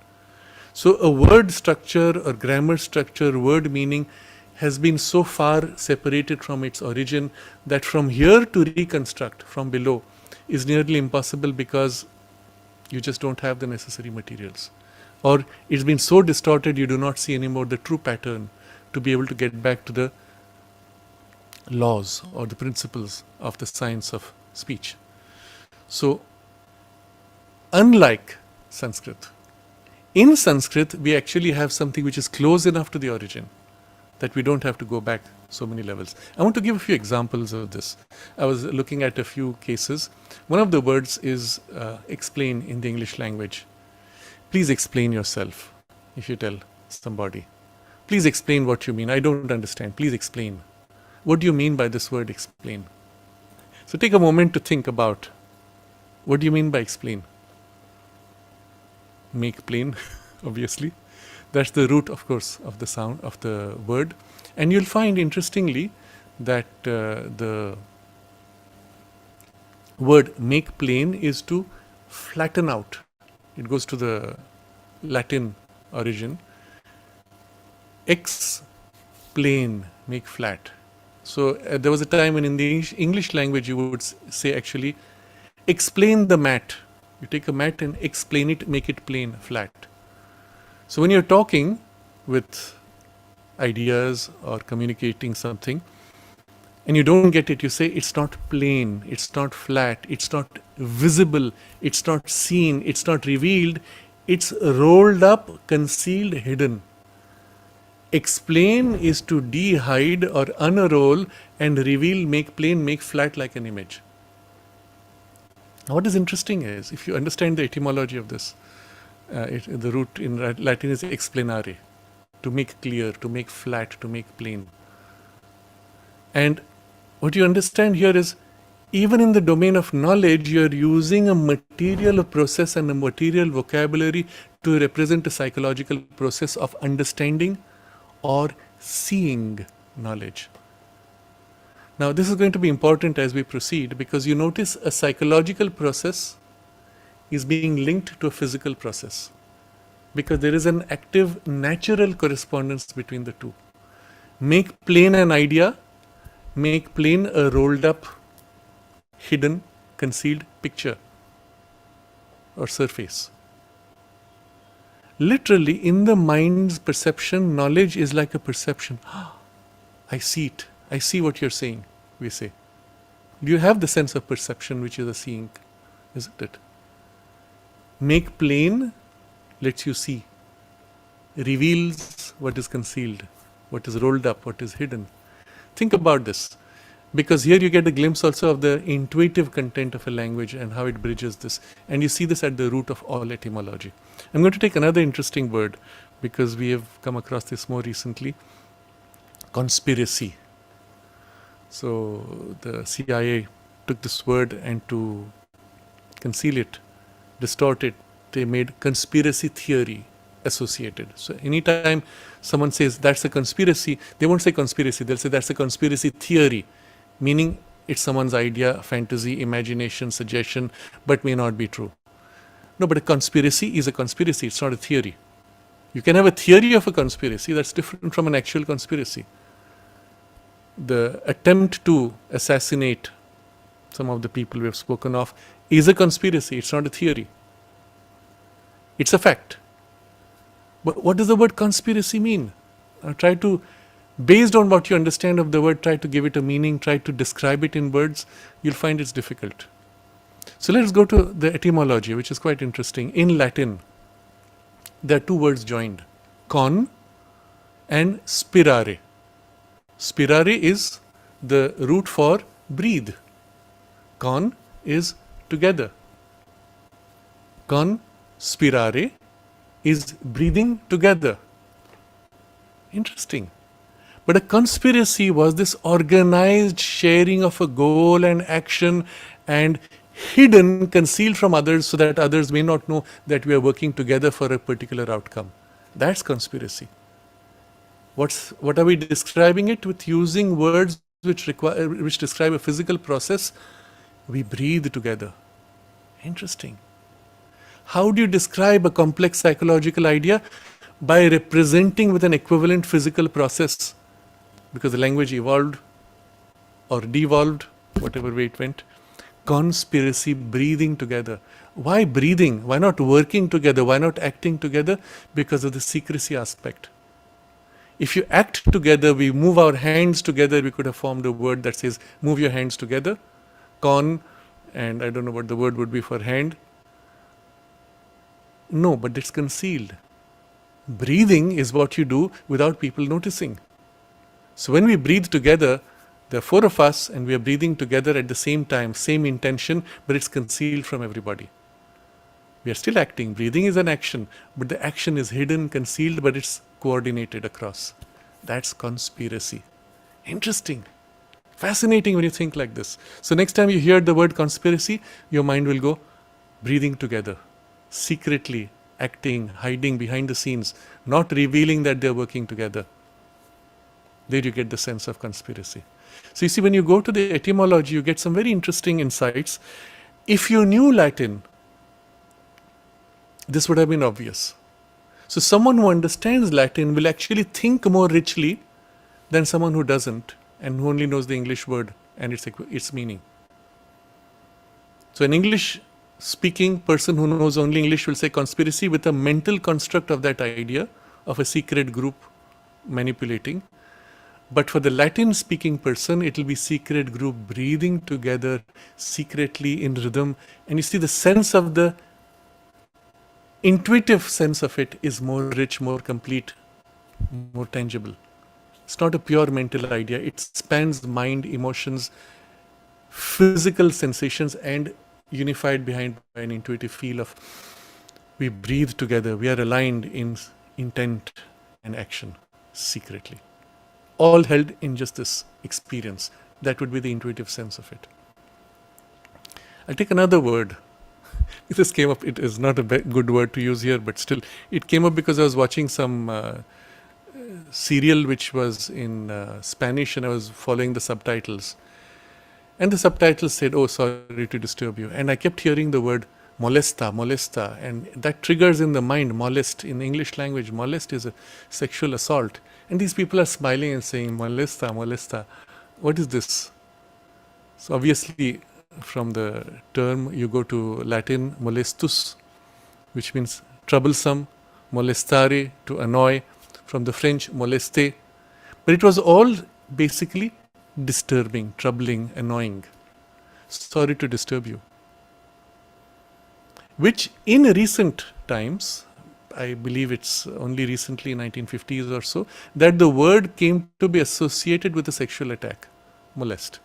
So a word structure or grammar structure, word meaning has been so far separated from its origin that from here to reconstruct from below is nearly impossible, because you just don't have the necessary materials. Or it's been so distorted you do not see anymore the true pattern to be able to get back to the laws or the principles of the science of speech. So, unlike Sanskrit, in Sanskrit we actually have something which is close enough to the origin that we don't have to go back so many levels. I want to give a few examples of this. I was looking at a few cases. One of the words is explain in the English language. Please explain yourself. If you tell somebody, please explain what you mean. I don't understand. Please explain. What do you mean by this word explain? So take a moment to think about, what do you mean by explain? Make plain, obviously. That's the root, of course, of the sound of the word. And you'll find, interestingly, that the word make plain is to flatten out. It goes to the Latin origin. Explain, make flat. So there was a time when in the English language you would say actually, explain the mat. You take a mat and explain it, make it plain, flat. So when you're talking with ideas or communicating something and you don't get it, you say it's not plain, it's not flat, it's not visible, it's not seen, it's not revealed, it's rolled up, concealed, hidden. Explain is to de-hide or unroll and reveal, make plain, make flat like an image. Now what is interesting is, if you understand the etymology of this, the root in Latin is explanare, to make clear, to make flat, to make plain. And what you understand here is, even in the domain of knowledge, you are using a material process and a material vocabulary to represent a psychological process of understanding or seeing knowledge. Now this is going to be important as we proceed, because you notice a psychological process is being linked to a physical process, because there is an active natural correspondence between the two. Make plain an idea, make plain a rolled up, hidden, concealed picture or surface. Literally, in the mind's perception, knowledge is like a perception. I see it. I see what you're saying, we say. Do you have the sense of perception, which is a seeing, isn't it? Make plain lets you see, reveals what is concealed, what is rolled up, what is hidden. Think about this, because here you get a glimpse also of the intuitive content of a language and how it bridges this. And you see this at the root of all etymology. I'm going to take another interesting word, because we have come across this more recently. Conspiracy. So the CIA took this word, and to conceal it, distort it, they made conspiracy theory associated. So anytime someone says that's a conspiracy, they won't say conspiracy, they'll say that's a conspiracy theory, meaning it's someone's idea, fantasy, imagination, suggestion, but may not be true. No, but a conspiracy is a conspiracy, it's not a theory. You can have a theory of a conspiracy that's different from an actual conspiracy. The attempt to assassinate some of the people we have spoken of is a conspiracy, it's not a theory. It's a fact. But what does the word conspiracy mean? Try to, based on what you understand of the word, try to give it a meaning, try to describe it in words. You'll find it's difficult. So let's go to the etymology, which is quite interesting. In Latin, there are two words joined, con and spirare. Spirare is the root for breathe. Con is together. Con spirare is breathing together. Interesting. But a conspiracy was this organized sharing of a goal and action and hidden, concealed from others so that others may not know that we are working together for a particular outcome. That's conspiracy. What are we describing it with? Using words which describe a physical process. We breathe together. Interesting. How do you describe a complex psychological idea? By representing with an equivalent physical process, because the language evolved or devolved, whatever way it went. Conspiracy, breathing together. Why breathing? Why not working together? Why not acting together? Because of the secrecy aspect. If you act together, we move our hands together, we could have formed a word that says move your hands together. Con, and I don't know what the word would be for hand. No, but it's concealed. Breathing is what you do without people noticing. So when we breathe together, there are four of us and we are breathing together at the same time, same intention, but it's concealed from everybody. We are still acting. Breathing is an action, but the action is hidden, concealed, but it's coordinated across. That's conspiracy. Interesting. Fascinating when you think like this. So next time you hear the word conspiracy, your mind will go breathing together, secretly acting, hiding behind the scenes, not revealing that they're working together. There you get the sense of conspiracy. So you see, when you go to the etymology, you get some very interesting insights. If you knew Latin, this would have been obvious. So someone who understands Latin will actually think more richly than someone who doesn't and who only knows the English word and its meaning. So an English speaking person who knows only English will say conspiracy with a mental construct of that idea of a secret group manipulating. But for the Latin speaking person, it will be secret group breathing together secretly in rhythm. And you see, the sense of the intuitive sense of it is more rich, more complete, more tangible. It's not a pure mental idea. It spans mind, emotions, physical sensations, and unified behind by an intuitive feel of we breathe together. We are aligned in intent and action secretly. All held in just this experience. That would be the intuitive sense of it. I'll take another word. This came up, it is not a good word to use here, but still, it came up because I was watching some serial which was in Spanish and I was following the subtitles. And the subtitles said, oh, sorry to disturb you. And I kept hearing the word molesta, molesta, and that triggers in the mind molest. In the English language, molest is a sexual assault. And these people are smiling and saying, molesta, molesta. What is this? So obviously, from the term, you go to Latin, molestus, which means troublesome, molestare, to annoy, from the French, molester. But it was all basically disturbing, troubling, annoying. Sorry to disturb you. Which in recent times, I believe it's only recently, 1950s or so, that the word came to be associated with a sexual attack, molest.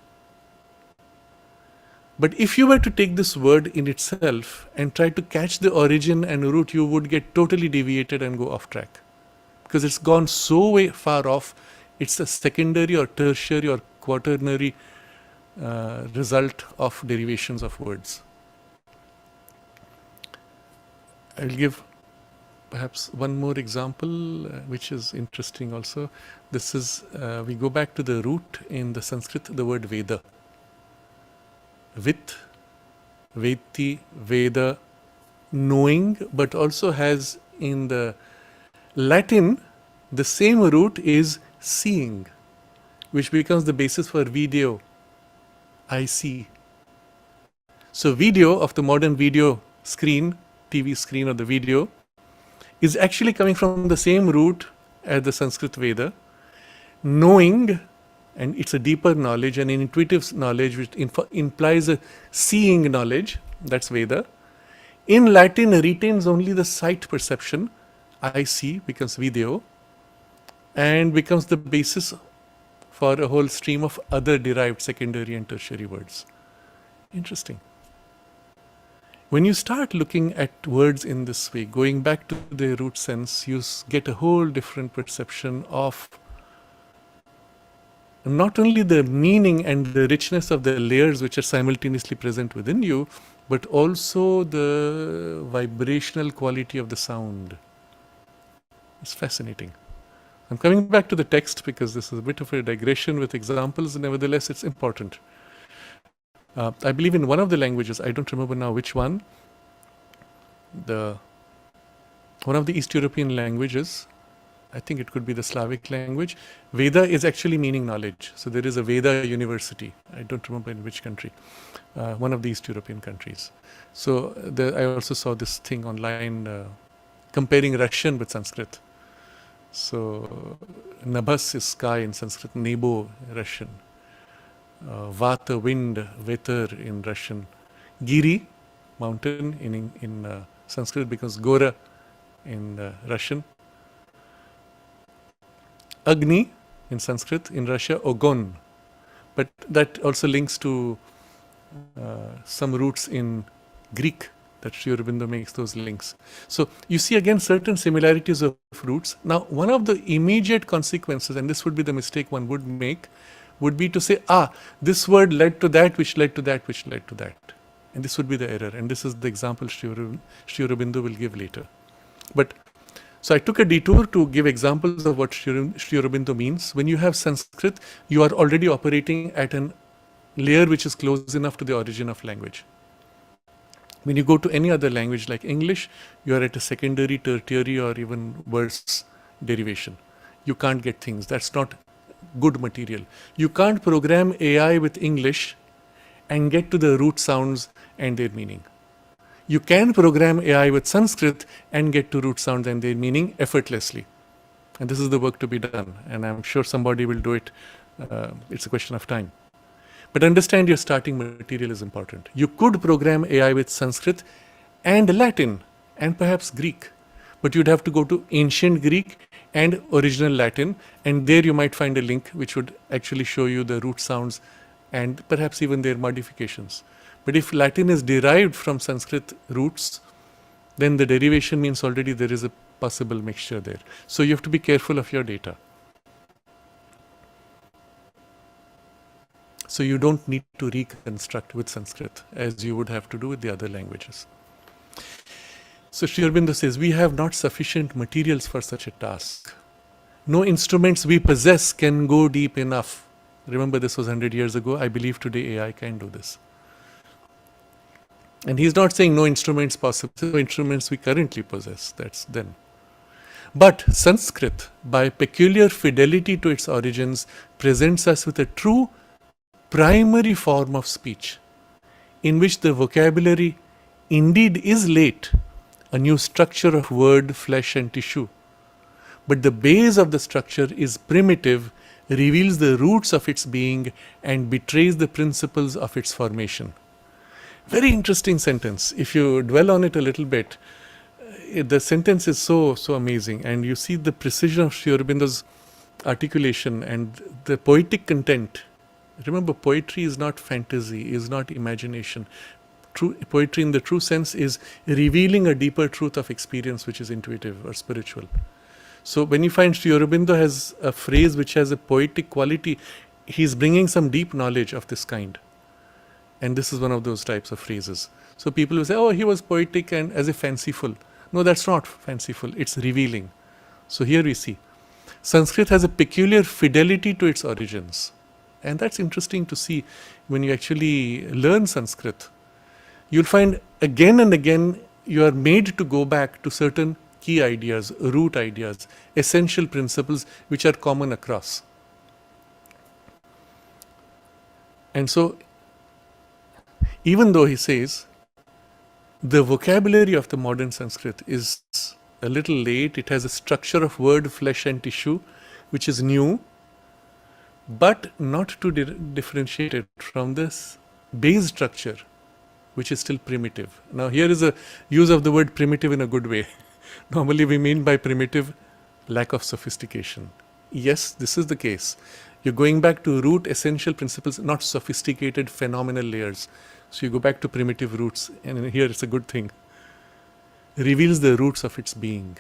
But if you were to take this word in itself and try to catch the origin and root, you would get totally deviated and go off track. Because it's gone so way far off, it's a secondary or tertiary or quaternary result of derivations of words. I'll give perhaps one more example, which is interesting also. This is, we go back to the root in the Sanskrit, the word Veda. Vit, Veti, Veda, knowing, but also has in the Latin, the same root is seeing, which becomes the basis for video. I see. So video of the modern video screen, TV screen or the video, is actually coming from the same root as the Sanskrit Veda. Knowing, and it's a deeper knowledge, an intuitive knowledge which implies a seeing knowledge, that's Veda. In Latin, retains only the sight perception. I see becomes video and becomes the basis for a whole stream of other derived secondary and tertiary words. Interesting. When you start looking at words in this way, going back to their root sense, you get a whole different perception of not only the meaning and the richness of the layers which are simultaneously present within you, but also the vibrational quality of the sound. It's fascinating. I'm coming back to the text because this is a bit of a digression with examples, nevertheless it's important. I believe in one of the languages, I don't remember now which one, one of the East European languages, I think it could be the Slavic language, Veda is actually meaning knowledge. So there is a Veda university. I don't remember in which country, one of the East European countries. So I also saw this thing online comparing Russian with Sanskrit. So Nabhas is sky in Sanskrit, Nebo Russian, Vata wind, Vetar in Russian, Giri mountain in Sanskrit becomes Gora in Russian, Agni in Sanskrit, in Russia Ogon, but that also links to some roots in Greek that Sri Aurobindo makes those links. So you see again certain similarities of roots. Now one of the immediate consequences, and this would be the mistake one would make, would be to say, this word led to that, which led to that, which led to that. And this would be the error. And this is the example Sri Aurobindo will give later. But so I took a detour to give examples of what Sri Aurobindo means. When you have Sanskrit, you are already operating at a layer which is close enough to the origin of language. When you go to any other language like English, you are at a secondary, tertiary, or even worse derivation. You can't get things. That's not good material. You can't program AI with English and get to the root sounds and their meaning. You can program AI with Sanskrit and get to root sounds and their meaning effortlessly. And this is the work to be done. And I'm sure somebody will do it. It's a question of time. But understand your starting material is important. You could program AI with Sanskrit and Latin and perhaps Greek. But you'd have to go to ancient Greek and original Latin. And there you might find a link which would actually show you the root sounds and perhaps even their modifications. But if Latin is derived from Sanskrit roots, then the derivation means already there is a possible mixture there. So you have to be careful of your data. So you don't need to reconstruct with Sanskrit as you would have to do with the other languages. So Sri Aurobindo says, we have not sufficient materials for such a task. No instruments we possess can go deep enough. Remember, this was 100 years ago. I believe today AI can do this. And he's not saying no instruments possible, no instruments we currently possess. That's then. But Sanskrit, by peculiar fidelity to its origins, presents us with a true primary form of speech, in which the vocabulary indeed is late, a new structure of word, flesh and tissue. But the base of the structure is primitive, reveals the roots of its being and betrays the principles of its formation. Very interesting sentence. If you dwell on it a little bit, the sentence is so amazing, and you see the precision of Sri Aurobindo's articulation and the poetic content. Remember, poetry is not fantasy, is not imagination. True poetry in the true sense is revealing a deeper truth of experience which is intuitive or spiritual. So when you find Sri Aurobindo has a phrase which has a poetic quality, he's bringing some deep knowledge of this kind. And this is one of those types of phrases. So people will say, oh, he was poetic and as if fanciful. No, that's not fanciful, it's revealing. So here we see, Sanskrit has a peculiar fidelity to its origins. And that's interesting to see when you actually learn Sanskrit. You'll find again and again you are made to go back to certain key ideas, root ideas, essential principles which are common across. And so, even though he says the vocabulary of the modern Sanskrit is a little late, it has a structure of word, flesh and tissue which is new, but not to differentiate it from this base structure which is still primitive. Now here is a use of the word primitive in a good way. Normally we mean by primitive lack of sophistication. Yes, this is the case. You're going back to root essential principles, not sophisticated phenomenal layers. So you go back to primitive roots, and here it's a good thing. Reveals the roots of its being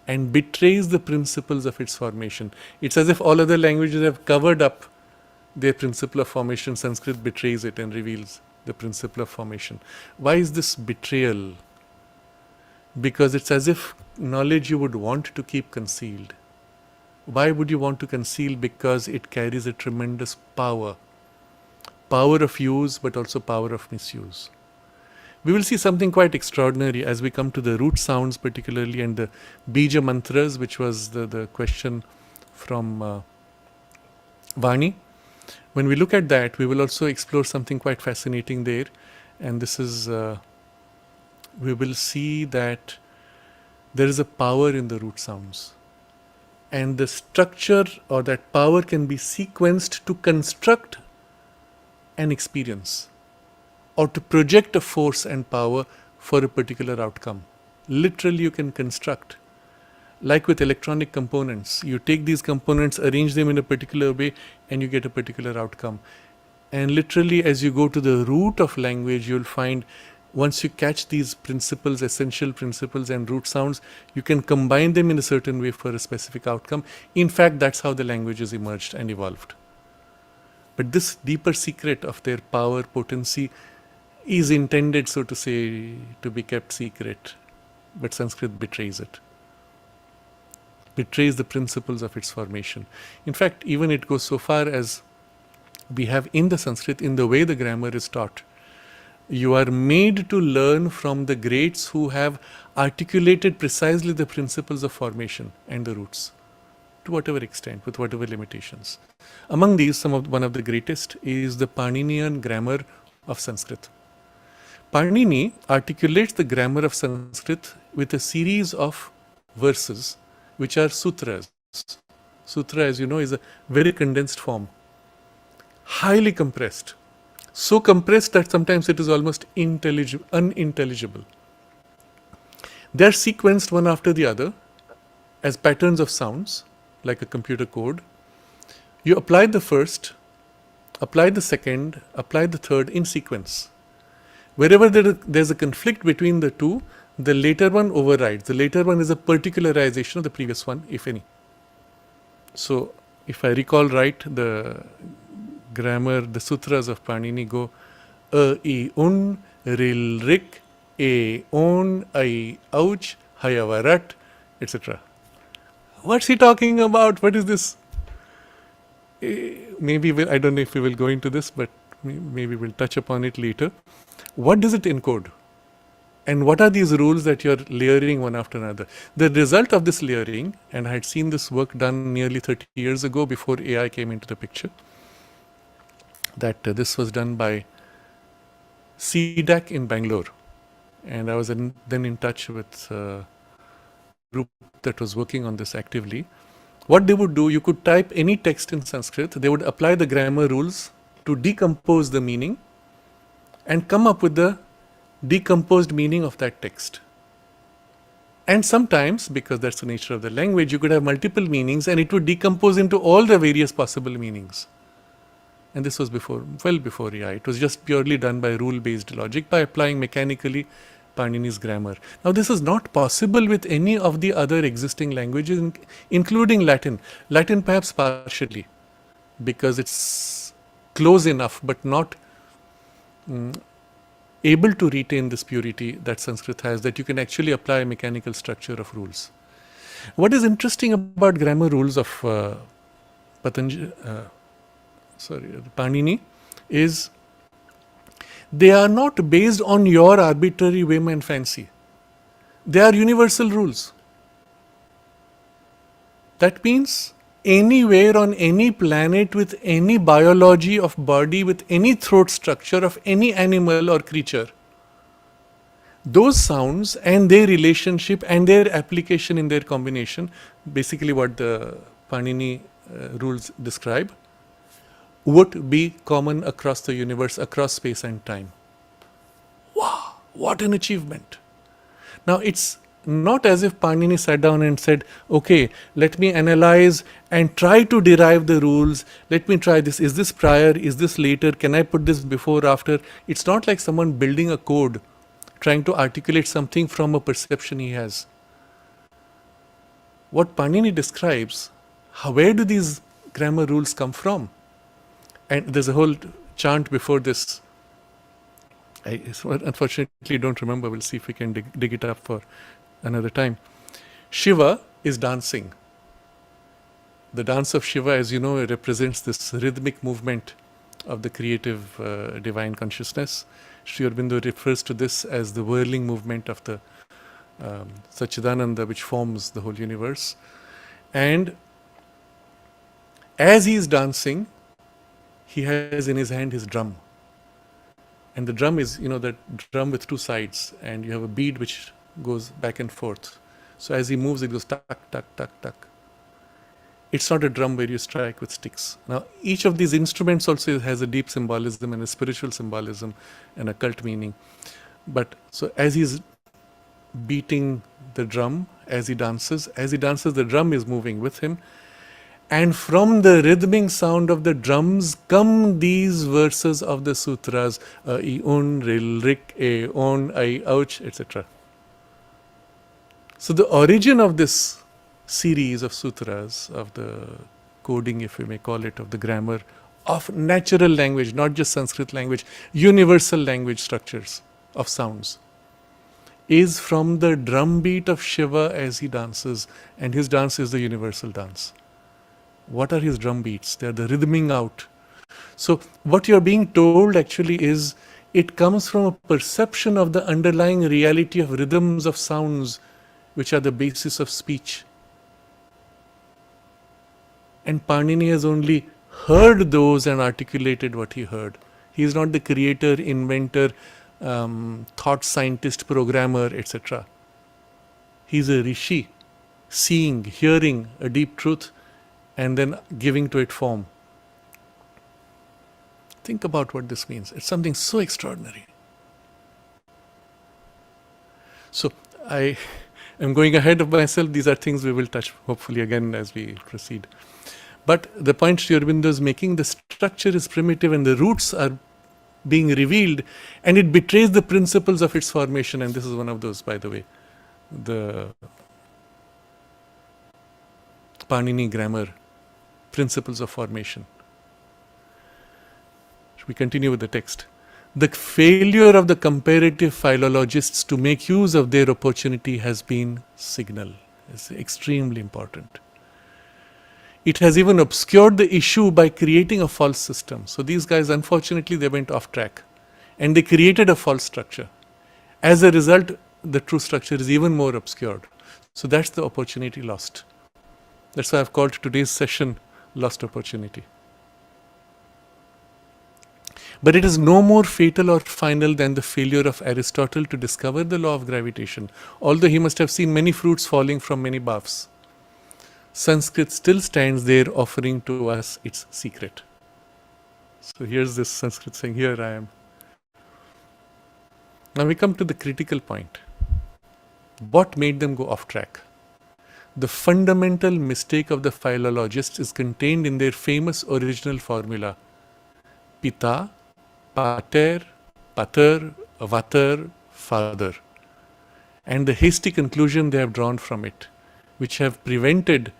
and betrays the principles of its formation. It's as if all other languages have covered up their principle of formation, Sanskrit betrays it and reveals the principle of formation. Why is this betrayal? Because it's as if knowledge you would want to keep concealed. Why would you want to conceal? Because it carries a tremendous power. Power of use, but also power of misuse. We will see something quite extraordinary as we come to the root sounds particularly, and the bija mantras, which was the question from Vani. When we look at that, we will also explore something quite fascinating there, and this is, we will see that there is a power in the root sounds, and the structure or that power can be sequenced to construct an experience or to project a force and power for a particular outcome. Literally, you can construct. Like with electronic components, you take these components, arrange them in a particular way, and you get a particular outcome. And literally, as you go to the root of language, you'll find once you catch these principles, essential principles and root sounds, you can combine them in a certain way for a specific outcome. In fact, that's how the languages emerged and evolved. But this deeper secret of their power, potency, is intended, so to say, to be kept secret. But Sanskrit betrays it. Betrays the principles of its formation. In fact, even it goes so far as we have in the Sanskrit, in the way the grammar is taught, you are made to learn from the greats who have articulated precisely the principles of formation and the roots, to whatever extent, with whatever limitations. Among these, one of the greatest is the Paninian grammar of Sanskrit. Panini articulates the grammar of Sanskrit with a series of verses which are sutras. Sutra, as you know, is a very condensed form, highly compressed. So compressed that sometimes it is almost unintelligible. They are sequenced one after the other as patterns of sounds, like a computer code. You apply the first, apply the second, apply the third in sequence. Wherever there's a conflict between the two, the later one overrides. The later one is a particularization of the previous one, if any. So, if I recall right, the grammar, the sutras of Panini go I, un, ril, rik, a, on, I, ouch, hayavarat, etc. What's he talking about? What is this? Maybe I don't know if we will go into this, but maybe we'll touch upon it later. What does it encode? And what are these rules that you're layering one after another? The result of this layering, and I had seen this work done nearly 30 years ago before AI came into the picture, that this was done by CDAC in Bangalore. And I was then in touch with a group that was working on this actively. What they would do, you could type any text in Sanskrit, they would apply the grammar rules to decompose the meaning and come up with the decomposed meaning of that text. And sometimes, because that's the nature of the language, you could have multiple meanings and it would decompose into all the various possible meanings. And this was well before AI. It was just purely done by rule-based logic, by applying mechanically Panini's grammar. Now, this is not possible with any of the other existing languages, including Latin. Latin perhaps partially, because it's close enough, but not able to retain this purity that Sanskrit has, that you can actually apply a mechanical structure of rules. What is interesting about grammar rules of Panini is they are not based on your arbitrary whim and fancy. They are universal rules. That means anywhere on any planet with any biology of body, with any throat structure of any animal or creature, those sounds and their relationship and their application in their combination, basically what the Panini rules describe, would be common across the universe, across space and time. Wow, what an achievement! Now, it's not as if Panini sat down and said, okay, let me analyze and try to derive the rules. Let me try this. Is this prior? Is this later? Can I put this before, after? It's not like someone building a code, trying to articulate something from a perception he has. What Panini describes, where do these grammar rules come from? And there's a whole chant before this. I unfortunately don't remember. We'll see if we can dig it up for another time. Shiva is dancing. The dance of Shiva, as you know, represents this rhythmic movement of the creative divine consciousness. Sri Aurobindo refers to this as the whirling movement of the Satchidananda, which forms the whole universe. And as he is dancing, he has in his hand his drum. And the drum is, that drum with two sides, and you have a bead which goes back and forth. So as he moves, it goes tuck, tuck, tuck, tuck. It's not a drum where you strike with sticks. Now, each of these instruments also has a deep symbolism and a spiritual symbolism and a cult meaning. But so as he's beating the drum, as he dances, the drum is moving with him. And from the rhythmic sound of the drums come these verses of the sutras, I un, ril, rik, a, on, I, ouch, etc. So the origin of this series of sutras, of the coding, if we may call it, of the grammar, of natural language, not just Sanskrit language, universal language structures of sounds, is from the drum beat of Shiva as he dances, and his dance is the universal dance. What are his drum beats? They are the rhythming out. So what you're being told actually is, it comes from a perception of the underlying reality of rhythms of sounds, which are the basis of speech. And Panini has only heard those and articulated what he heard. He is not the creator, inventor, thought scientist, programmer, etc. He is a rishi, seeing, hearing a deep truth, and then giving to it form. Think about what this means. It's something so extraordinary. So I am going ahead of myself. These are things we will touch hopefully again as we proceed. But the point Sri Aurobindo is making, the structure is primitive and the roots are being revealed, and it betrays the principles of its formation. And this is one of those, by the way, the Panini grammar, principles of formation. Should we continue with the text? The failure of the comparative philologists to make use of their opportunity has been signal. It's extremely important. It has even obscured the issue by creating a false system. So these guys, unfortunately, they went off track and they created a false structure. As a result, the true structure is even more obscured. So that's the opportunity lost. That's why I've called today's session Lost Opportunity. But it is no more fatal or final than the failure of Aristotle to discover the law of gravitation, although he must have seen many fruits falling from many boughs. Sanskrit still stands there offering to us its secret. So here's this Sanskrit saying, here I am. Now we come to the critical point. What made them go off track? The fundamental mistake of the philologists is contained in their famous original formula. Pita, pater, pater, vater, father. And the hasty conclusion they have drawn from it, which have prevented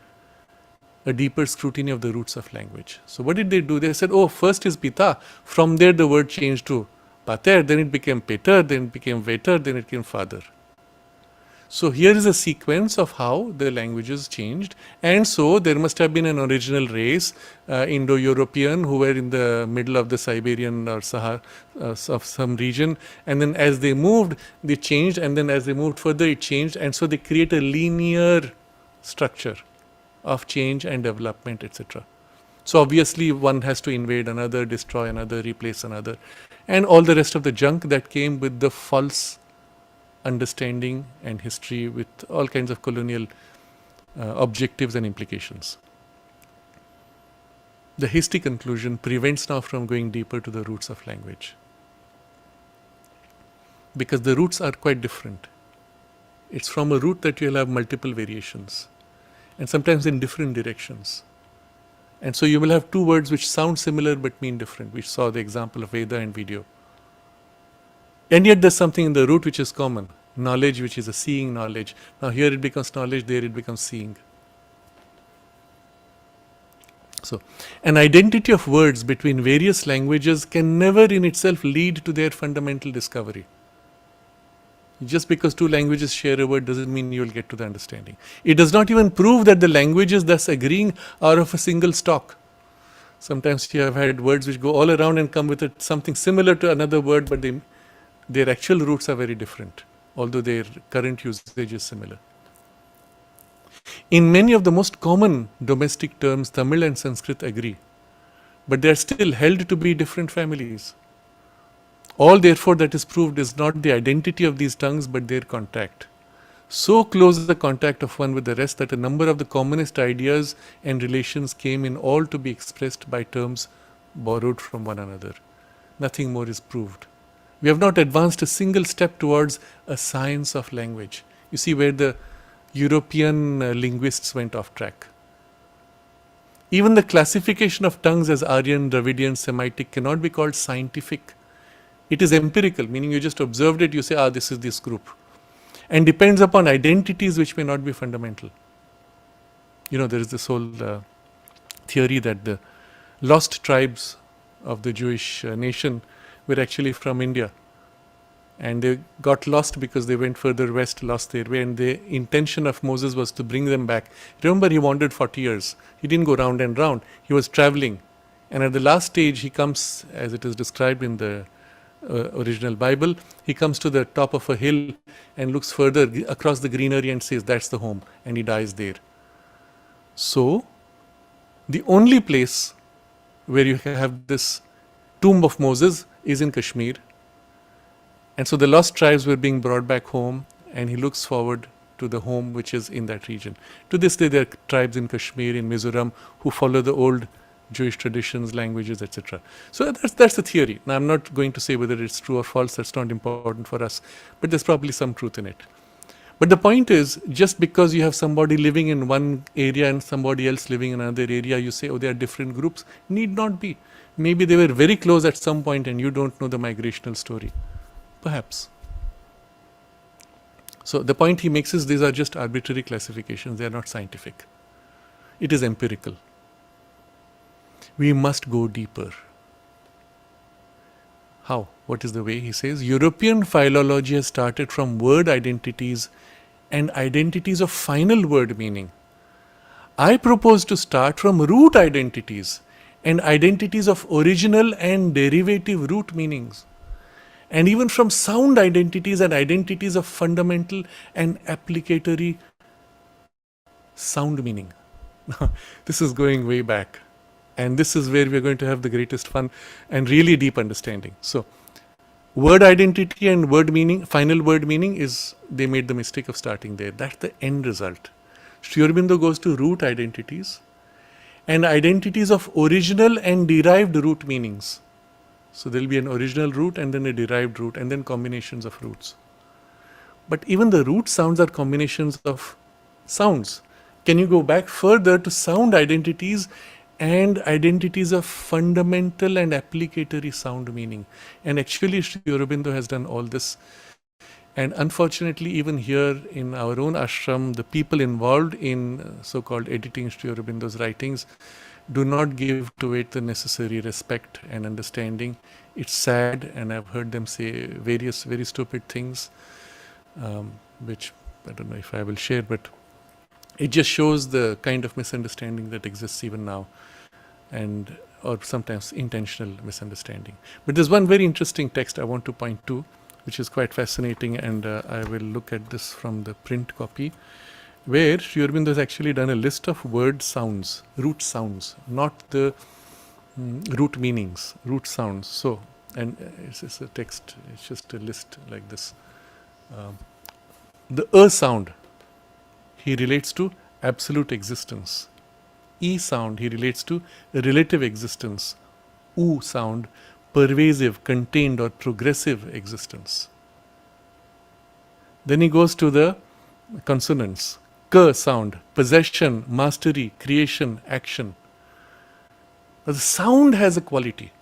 a deeper scrutiny of the roots of language. So what did they do? They said, oh, first is Pita. From there the word changed to pater, then it became Peter, then it became Veter, then it became father. So here is a sequence of how the languages changed, and so there must have been an original race, Indo-European, who were in the middle of the Siberian or Sahara of some region, and then as they moved, they changed, and then as they moved further, it changed, and so they create a linear structure of change and development, etc. So obviously one has to invade another, destroy another, replace another, and all the rest of the junk that came with the false understanding and history with all kinds of colonial objectives and implications. The hasty conclusion prevents now from going deeper to the roots of language, because the roots are quite different. It's from a root that you'll have multiple variations, and sometimes in different directions. And so you will have two words which sound similar but mean different. We saw the example of Veda and video. And yet there's something in the root which is common. Knowledge, which is a seeing knowledge. Now here it becomes knowledge, there it becomes seeing. So, an identity of words between various languages can never in itself lead to their fundamental discovery. Just because two languages share a word doesn't mean you will get to the understanding. It does not even prove that the languages thus agreeing are of a single stock. Sometimes you have had words which go all around and come with something similar to another word, but their actual roots are very different, although their current usage is similar. In many of the most common domestic terms, Tamil and Sanskrit agree, but they are still held to be different families. All therefore that is proved is not the identity of these tongues but their contact. So close is the contact of one with the rest that a number of the commonest ideas and relations came in all to be expressed by terms borrowed from one another. Nothing more is proved. We have not advanced a single step towards a science of language. You see where the European linguists went off track. Even the classification of tongues as Aryan, Dravidian, Semitic cannot be called scientific. It is empirical, meaning you just observed it, you say, this is this group. And depends upon identities which may not be fundamental. There is this whole theory that the lost tribes of the Jewish nation were actually from India. And they got lost because they went further west, lost their way, and the intention of Moses was to bring them back. Remember, he wandered 40 years. He didn't go round and round. He was traveling. And at the last stage, he comes, as it is described in the original Bible, he comes to the top of a hill and looks further across the greenery and says, that's the home, and he dies there. So, the only place where you have this tomb of Moses is in Kashmir. And so the lost tribes were being brought back home, and he looks forward to the home which is in that region. To this day, there are tribes in Kashmir, in Mizoram, who follow the old Jewish traditions, languages, etc. So that's the theory. Now, I'm not going to say whether it's true or false. That's not important for us. But there's probably some truth in it. But the point is, just because you have somebody living in one area and somebody else living in another area, you say, they are different groups. Need not be. Maybe they were very close at some point and you don't know the migrational story. Perhaps. So the point he makes is these are just arbitrary classifications. They are not scientific. It is empirical. We must go deeper. How? What is the way? He says, European philology has started from word identities and identities of final word meaning. I propose to start from root identities and identities of original and derivative root meanings, and even from sound identities and identities of fundamental and applicatory sound meaning. This is going way back. And this is where we're going to have the greatest fun and really deep understanding. So, word identity and word meaning, final word meaning is, they made the mistake of starting there. That's the end result. Sri Aurobindo goes to root identities and identities of original and derived root meanings. So, there will be an original root and then a derived root and then combinations of roots. But even the root sounds are combinations of sounds. Can you go back further to sound identities and identities of fundamental and applicatory sound meaning? And actually Sri Aurobindo has done all this. And unfortunately, even here in our own ashram, the people involved in so-called editing Sri Aurobindo's writings do not give to it the necessary respect and understanding. It's sad, and I've heard them say various very stupid things, which I don't know if I will share, but it just shows the kind of misunderstanding that exists even now, and or sometimes intentional misunderstanding. But there's one very interesting text I want to point to, which is quite fascinating, and I will look at this from the print copy, where Sri Aurobindo has actually done a list of word sounds, root sounds, not the root meanings, root sounds. So, and it's a text, it's just a list like this. The sound he relates to absolute existence. E sound he relates to relative existence. U sound, pervasive, contained or progressive existence. Then he goes to the consonants. K sound, possession, mastery, creation, action. But the sound has a quality.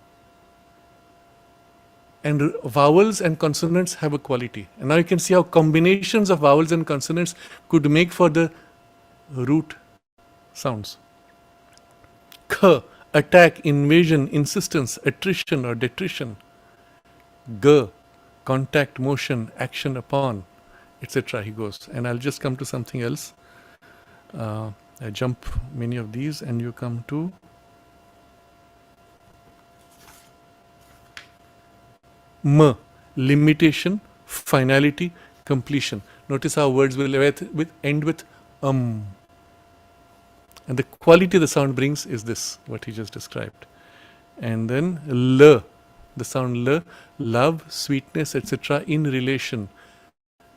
And vowels and consonants have a quality. And now you can see how combinations of vowels and consonants could make for the root sounds. K, attack, invasion, insistence, attrition or detrition. G, contact, motion, action upon, etc. He goes. And I'll just come to something else. I jump many of these and you come to M, limitation, finality, completion. Notice how words will end with And the quality the sound brings is this, what he just described. And then L, the sound L, love, sweetness, etc. in relation.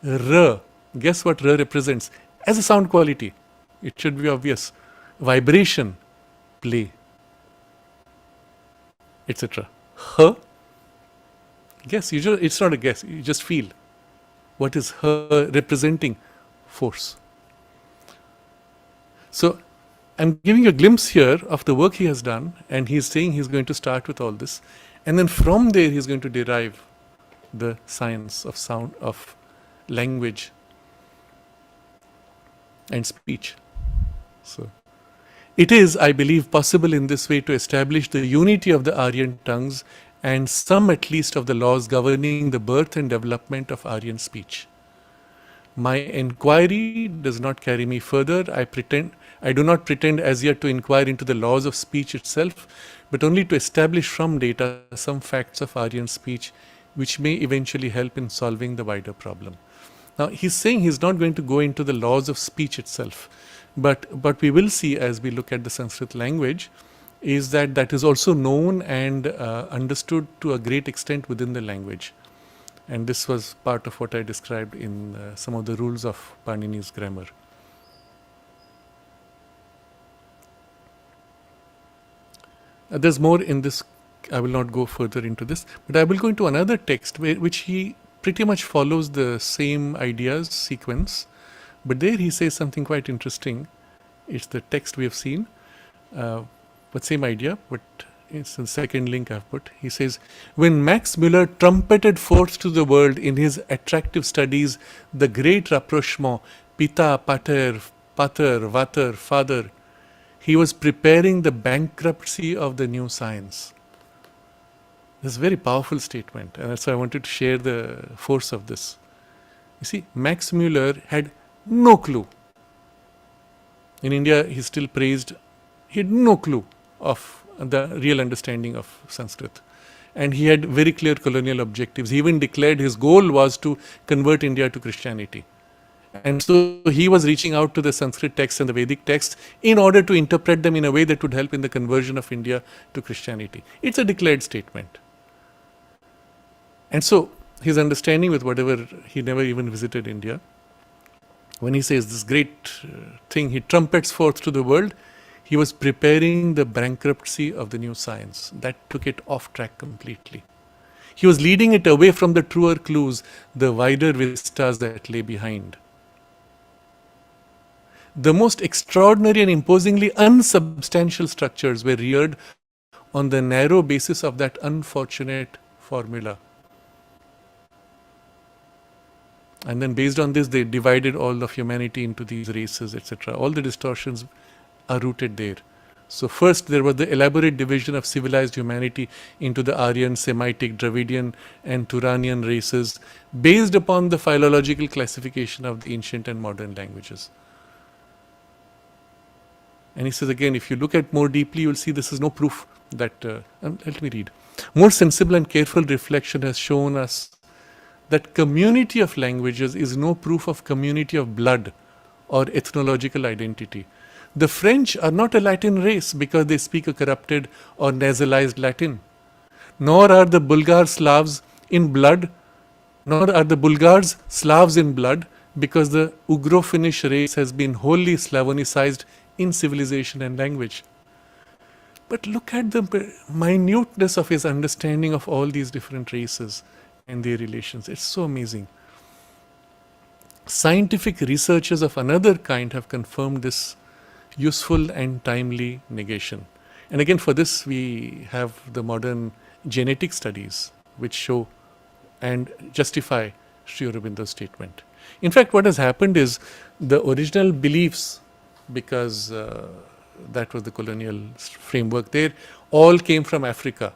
R, guess what R represents? As a sound quality, it should be obvious. Vibration, play, etc. H, guess, it's not a guess, you just feel. What is her representing? Force. So I'm giving you a glimpse here of the work he has done, and he's saying he's going to start with all this, and then from there he's going to derive the science of sound, of language and speech. So it is, I believe, possible in this way to establish the unity of the Aryan tongues and some at least of the laws governing the birth and development of Aryan speech. My inquiry does not carry me further. I do not pretend as yet to inquire into the laws of speech itself, but only to establish from data some facts of Aryan speech which may eventually help in solving the wider problem. Now, he's saying he's not going to go into the laws of speech itself, but we will see as we look at the Sanskrit language is that is also known and understood to a great extent within the language. And this was part of what I described in some of the rules of Panini's grammar. There's more in this. I will not go further into this, but I will go into another text which he pretty much follows the same ideas sequence, but there he says something quite interesting. It's the text we have seen, but same idea, but it's the second link I've put. He says, when Max Muller trumpeted forth to the world in his attractive studies the great rapprochement, Pita, Pater, Pater, Vater, Father, he was preparing the bankruptcy of the new science. This is a very powerful statement, and that's why I wanted to share the force of this. You see, Max Muller had no clue. In India, he's still praised. He had no clue of the real understanding of Sanskrit. And he had very clear colonial objectives. He even declared his goal was to convert India to Christianity. And so he was reaching out to the Sanskrit texts and the Vedic texts in order to interpret them in a way that would help in the conversion of India to Christianity. It's a declared statement. And so his understanding with whatever, he never even visited India. When he says this great thing, he trumpets forth to the world, he was preparing the bankruptcy of the new science. That took it off track completely. He was leading it away from the truer clues, the wider vistas that lay behind. The most extraordinary and imposingly unsubstantial structures were reared on the narrow basis of that unfortunate formula. And then based on this, they divided all of humanity into these races, etc. All the distortions are rooted there. So first there was the elaborate division of civilized humanity into the Aryan, Semitic, Dravidian and Turanian races based upon the philological classification of the ancient and modern languages. And he says again, if you look at more deeply, you will see this is no proof that, let me read. More sensible and careful reflection has shown us that community of languages is no proof of community of blood or ethnological identity. The French are not a Latin race because they speak a corrupted or nasalized Latin. Nor are the Bulgar Slavs in blood, nor are the Bulgars Slavs in blood because the Ugro-Finnish race has been wholly Slavonicized in civilization and language. But look at the minuteness of his understanding of all these different races and their relations. It's so amazing. Scientific researchers of another kind have confirmed this useful and timely negation. And again, for this we have the modern genetic studies which show and justify Sri Aurobindo's statement. In fact, what has happened is the original beliefs, because that was the colonial framework there. All came from Africa.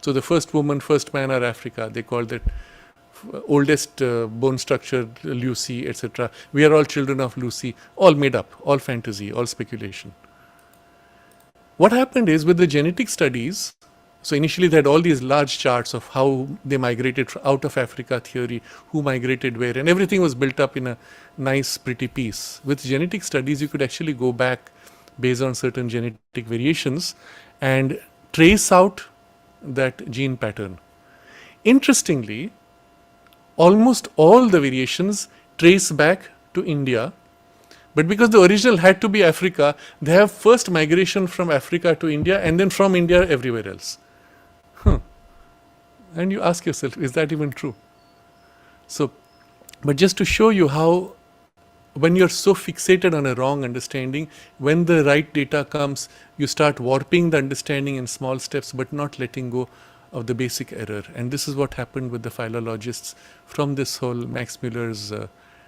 So the first woman, first man are Africa. They called it oldest bone structure, Lucy, etc. We are all children of Lucy. All made up, all fantasy, all speculation. What happened is with the genetic studies, so initially they had all these large charts of how they migrated out of Africa theory, who migrated where, and everything was built up in a nice, pretty piece. With genetic studies, you could actually go back based on certain genetic variations and trace out that gene pattern. Interestingly, almost all the variations trace back to India. But because the original had to be Africa, they have first migration from Africa to India and then from India everywhere else. And you ask yourself, is that even true? So, but just to show you how, when you're so fixated on a wrong understanding, when the right data comes, you start warping the understanding in small steps, but not letting go of the basic error. And this is what happened with the philologists from this whole Max Muller's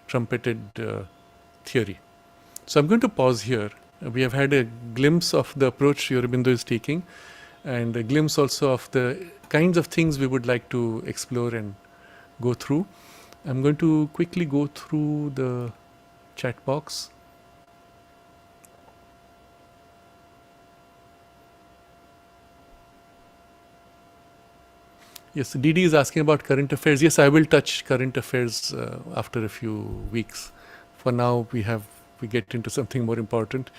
trumpeted theory. So I'm going to pause here. We have had a glimpse of the approach Aurobindo is taking, and a glimpse also of the kinds of things we would like to explore and go through. I'm going to quickly go through the chat box. Yes, Didi is asking about current affairs. Yes, I will touch current affairs after a few weeks. For now, we get into something more important.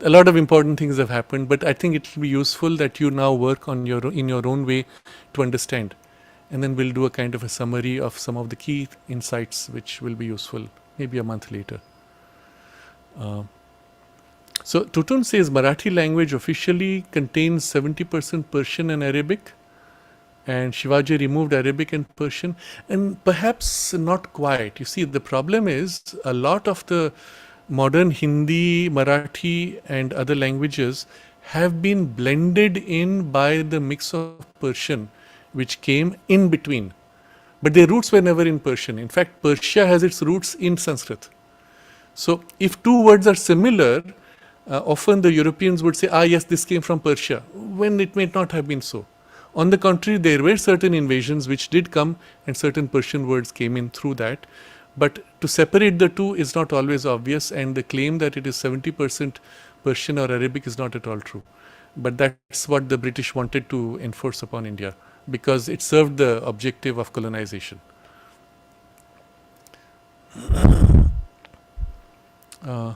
A lot of important things have happened, but I think it will be useful that you now work on in your own way to understand. And then we'll do a kind of a summary of some of the key insights which will be useful maybe a month later. So Tutun says Marathi language officially contains 70% Persian and Arabic, and Shivaji removed Arabic and Persian, and perhaps not quite. You see, the problem is a lot of the modern Hindi, Marathi and other languages have been blended in by the mix of Persian which came in between. But their roots were never in Persian. In fact, Persia has its roots in Sanskrit. So if two words are similar, often the Europeans would say, yes, this came from Persia, when it may not have been so. On the contrary, there were certain invasions which did come and certain Persian words came in through that. But to separate the two is not always obvious, and the claim that it is 70% Persian or Arabic is not at all true. But that's what the British wanted to enforce upon India, because it served the objective of colonization. How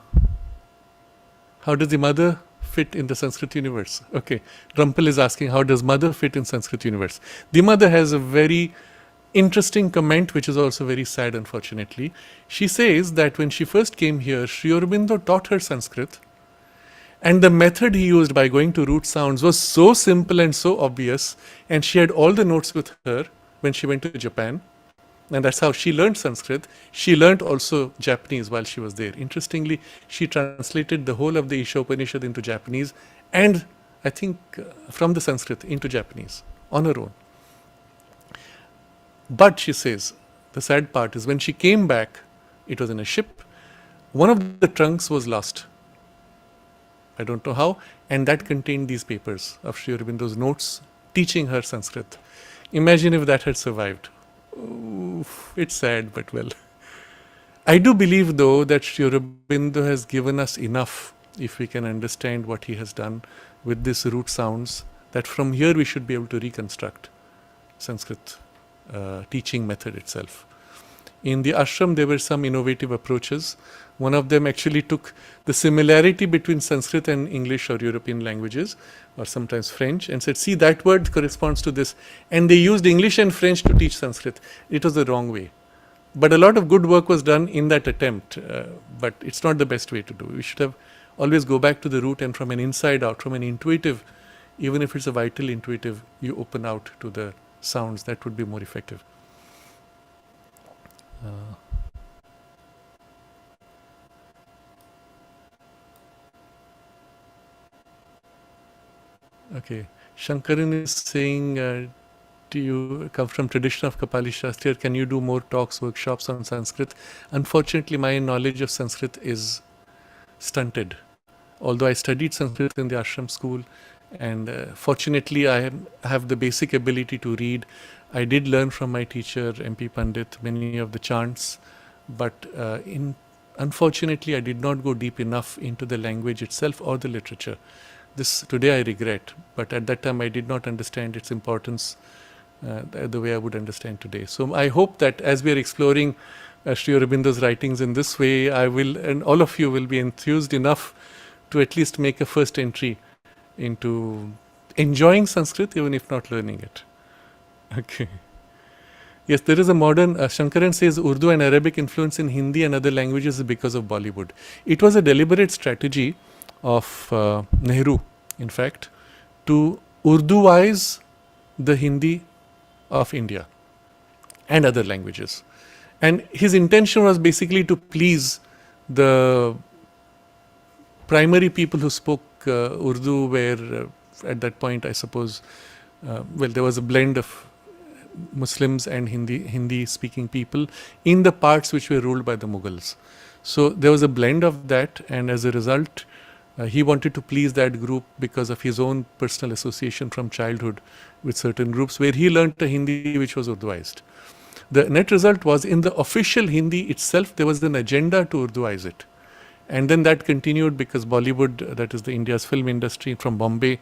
does the mother fit in the Sanskrit universe? Okay, Rumpel is asking, how does mother fit in Sanskrit universe? The mother has a very interesting comment, which is also very sad, unfortunately. She says that when she first came here, Sri Aurobindo taught her Sanskrit, and the method he used by going to root sounds was so simple and so obvious, and she had all the notes with her when she went to Japan, and that's how she learned Sanskrit. She learned also Japanese while she was there. Interestingly, she translated the whole of the Isha Upanishad into Japanese, and I think from the Sanskrit into Japanese on her own. But she says, the sad part is when she came back, it was in a ship, one of the trunks was lost. I don't know how, and that contained these papers of Sri Aurobindo's notes teaching her Sanskrit. Imagine if that had survived. Oof, it's sad, but well. I do believe, though, that Sri Aurobindo has given us enough, if we can understand what he has done with these root sounds, that from here we should be able to reconstruct Sanskrit teaching method itself. In the ashram, there were some innovative approaches. One of them actually took the similarity between Sanskrit and English or European languages, or sometimes French, and said, see, that word corresponds to this. And they used English and French to teach Sanskrit. It was the wrong way. But a lot of good work was done in that attempt, but it's not the best way to do. We should have always go back to the root, and from an inside out, from an intuitive, even if it's a vital intuitive, you open out to the sounds. That would be more effective. Okay, Shankaran is saying, do you come from tradition of Kapali Shastri, or can you do more talks, workshops on Sanskrit? Unfortunately, my knowledge of Sanskrit is stunted. although I studied Sanskrit in the ashram school, and fortunately I have the basic ability to read. I did learn from my teacher, MP Pandit, many of the chants, but unfortunately I did not go deep enough into the language itself or the literature. This today I regret, but at that time I did not understand its importance the way I would understand today. So I hope that as we are exploring Sri Aurobindo's writings in this way, I will, and all of you will be enthused enough to at least make a first entry into enjoying Sanskrit, even if not learning it. Okay. Yes, there is a modern, Shankaran says Urdu and Arabic influence in Hindi and other languages is because of Bollywood. It was a deliberate strategy of Nehru, in fact, to Urduize the Hindi of India and other languages. And his intention was basically to please the primary people who spoke Urdu, where at that point, I suppose, there was a blend of Muslims and Hindi speaking people in the parts which were ruled by the Mughals. So there was a blend of that, and as a result, he wanted to please that group because of his own personal association from childhood with certain groups, where he learnt a Hindi which was Urduized. The net result was, in the official Hindi itself, there was an agenda to Urduize it. And then that continued because Bollywood, that is the India's film industry from Bombay,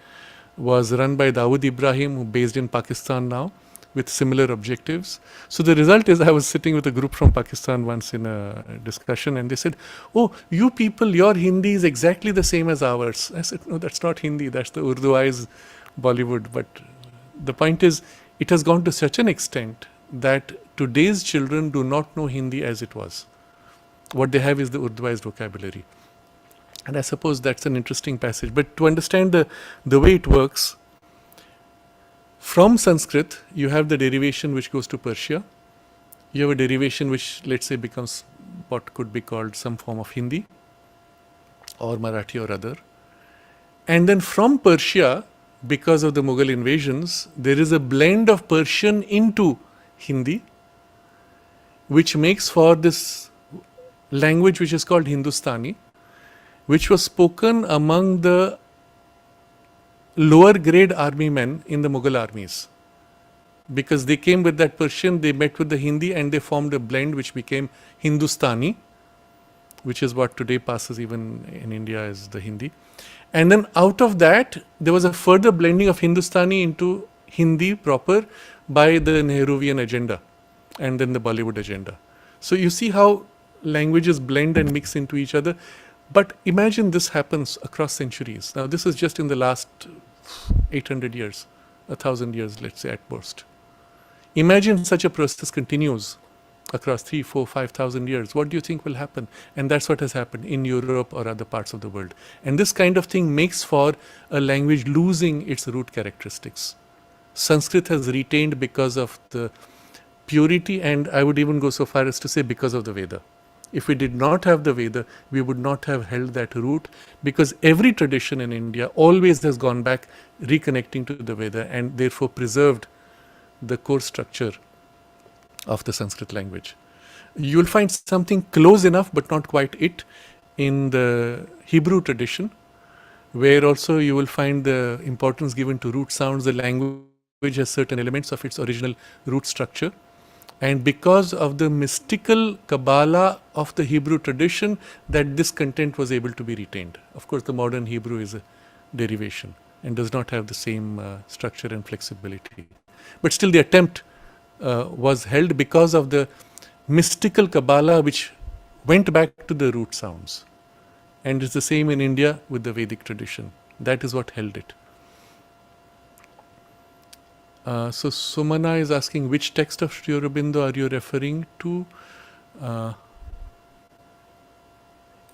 was run by Dawood Ibrahim, who based in Pakistan now, with similar objectives. So the result is, I was sitting with a group from Pakistan once in a discussion, and they said, "Oh, you people, your Hindi is exactly the same as ours." I said, "No, that's not Hindi, that's the Urduized Bollywood." But the point is, it has gone to such an extent that today's children do not know Hindi as it was. What they have is the Urduized vocabulary. And I suppose that's an interesting passage. But to understand the way it works, from Sanskrit, you have the derivation which goes to Persia. You have a derivation which, let's say, becomes what could be called some form of Hindi or Marathi or other. And then from Persia, because of the Mughal invasions, there is a blend of Persian into Hindi, which makes for this language which is called Hindustani, which was spoken among the lower grade army men in the Mughal armies. Because they came with that Persian, they met with the Hindi, and they formed a blend which became Hindustani, which is what today passes even in India as the Hindi. And then out of that, there was a further blending of Hindustani into Hindi proper by the Nehruvian agenda and then the Bollywood agenda. So you see how languages blend and mix into each other. But imagine this happens across centuries. Now this is just in the last 800 years, 1,000 years, let's say at most. Imagine such a process continues across 3, 4, 5,000 years. What do you think will happen? And that's what has happened in Europe or other parts of the world. And this kind of thing makes for a language losing its root characteristics. Sanskrit has retained because of the purity, and I would even go so far as to say because of the Veda. If we did not have the Veda, we would not have held that root, because every tradition in India always has gone back reconnecting to the Veda and therefore preserved the core structure of the Sanskrit language. You will find something close enough but not quite it in the Hebrew tradition, where also you will find the importance given to root sounds. The language has certain elements of its original root structure. And because of the mystical Kabbalah of the Hebrew tradition, that this content was able to be retained. Of course, the modern Hebrew is a derivation and does not have the same structure and flexibility. But still the attempt was held because of the mystical Kabbalah which went back to the root sounds. And it's the same in India with the Vedic tradition. That is what held it. So Sumana is asking, which text of Sri Aurobindo are you referring to?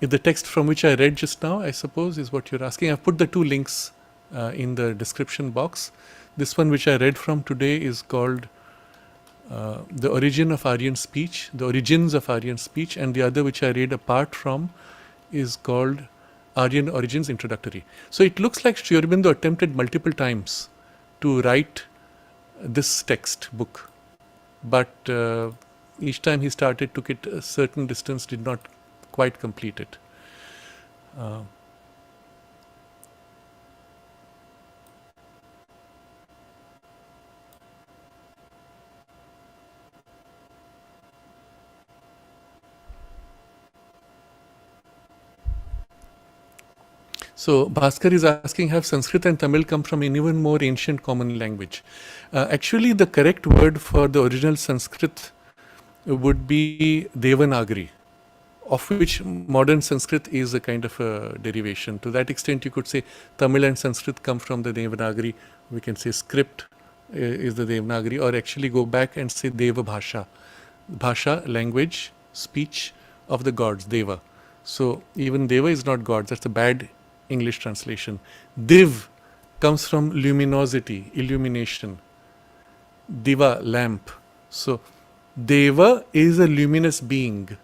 The text from which I read just now, I suppose, is what you're asking. I've put the two links in the description box. This one which I read from today is called The Origin of Aryan Speech, The Origins of Aryan Speech, and the other which I read apart from is called Aryan Origins Introductory. So it looks like Sri Aurobindo attempted multiple times to write this text book, but each time he started, took it a certain distance, did not quite complete it. So Bhaskar is asking, have Sanskrit and Tamil come from an even more ancient common language? Actually, the correct word for the original Sanskrit would be Devanagari, of which modern Sanskrit is a kind of a derivation. To that extent, you could say Tamil and Sanskrit come from the Devanagari. We can say script is the Devanagari, or actually go back and say Deva Bhasha. Bhasha, language, speech of the gods, Deva. So even Deva is not God, that's a bad English translation. Div comes from luminosity, illumination. Diva, lamp. So Deva is a luminous being,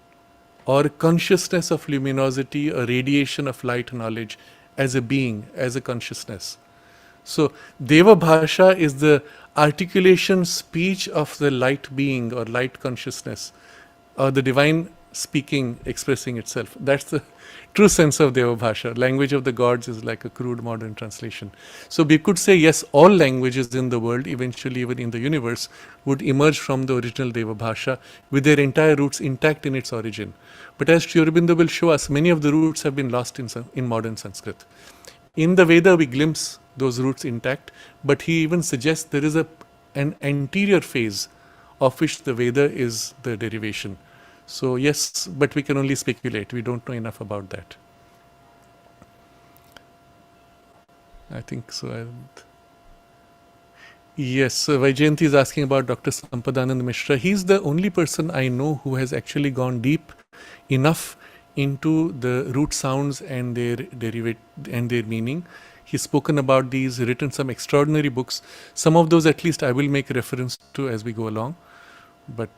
or consciousness of luminosity, a radiation of light knowledge as a being, as a consciousness. So Deva Bhasha is the articulation speech of the light being or light consciousness, or the divine speaking, expressing itself. That's the true sense of Deva Bhasha. Language of the gods is like a crude modern translation. So we could say, yes, all languages in the world, eventually even in the universe, would emerge from the original Deva Bhasha with their entire roots intact in its origin. But as Sri Aurobindo will show us, many of the roots have been lost in modern Sanskrit. In the Veda, we glimpse those roots intact, but he even suggests there is an anterior phase of which the Veda is the derivation. So yes, but we can only speculate. We don't know enough about that. I think so. Yes, Vaijayanti is asking about Dr. Sampadanand Mishra. He's the only person I know who has actually gone deep enough into the root sounds and their meaning. He's spoken about these, written some extraordinary books. Some of those at least I will make reference to as we go along. But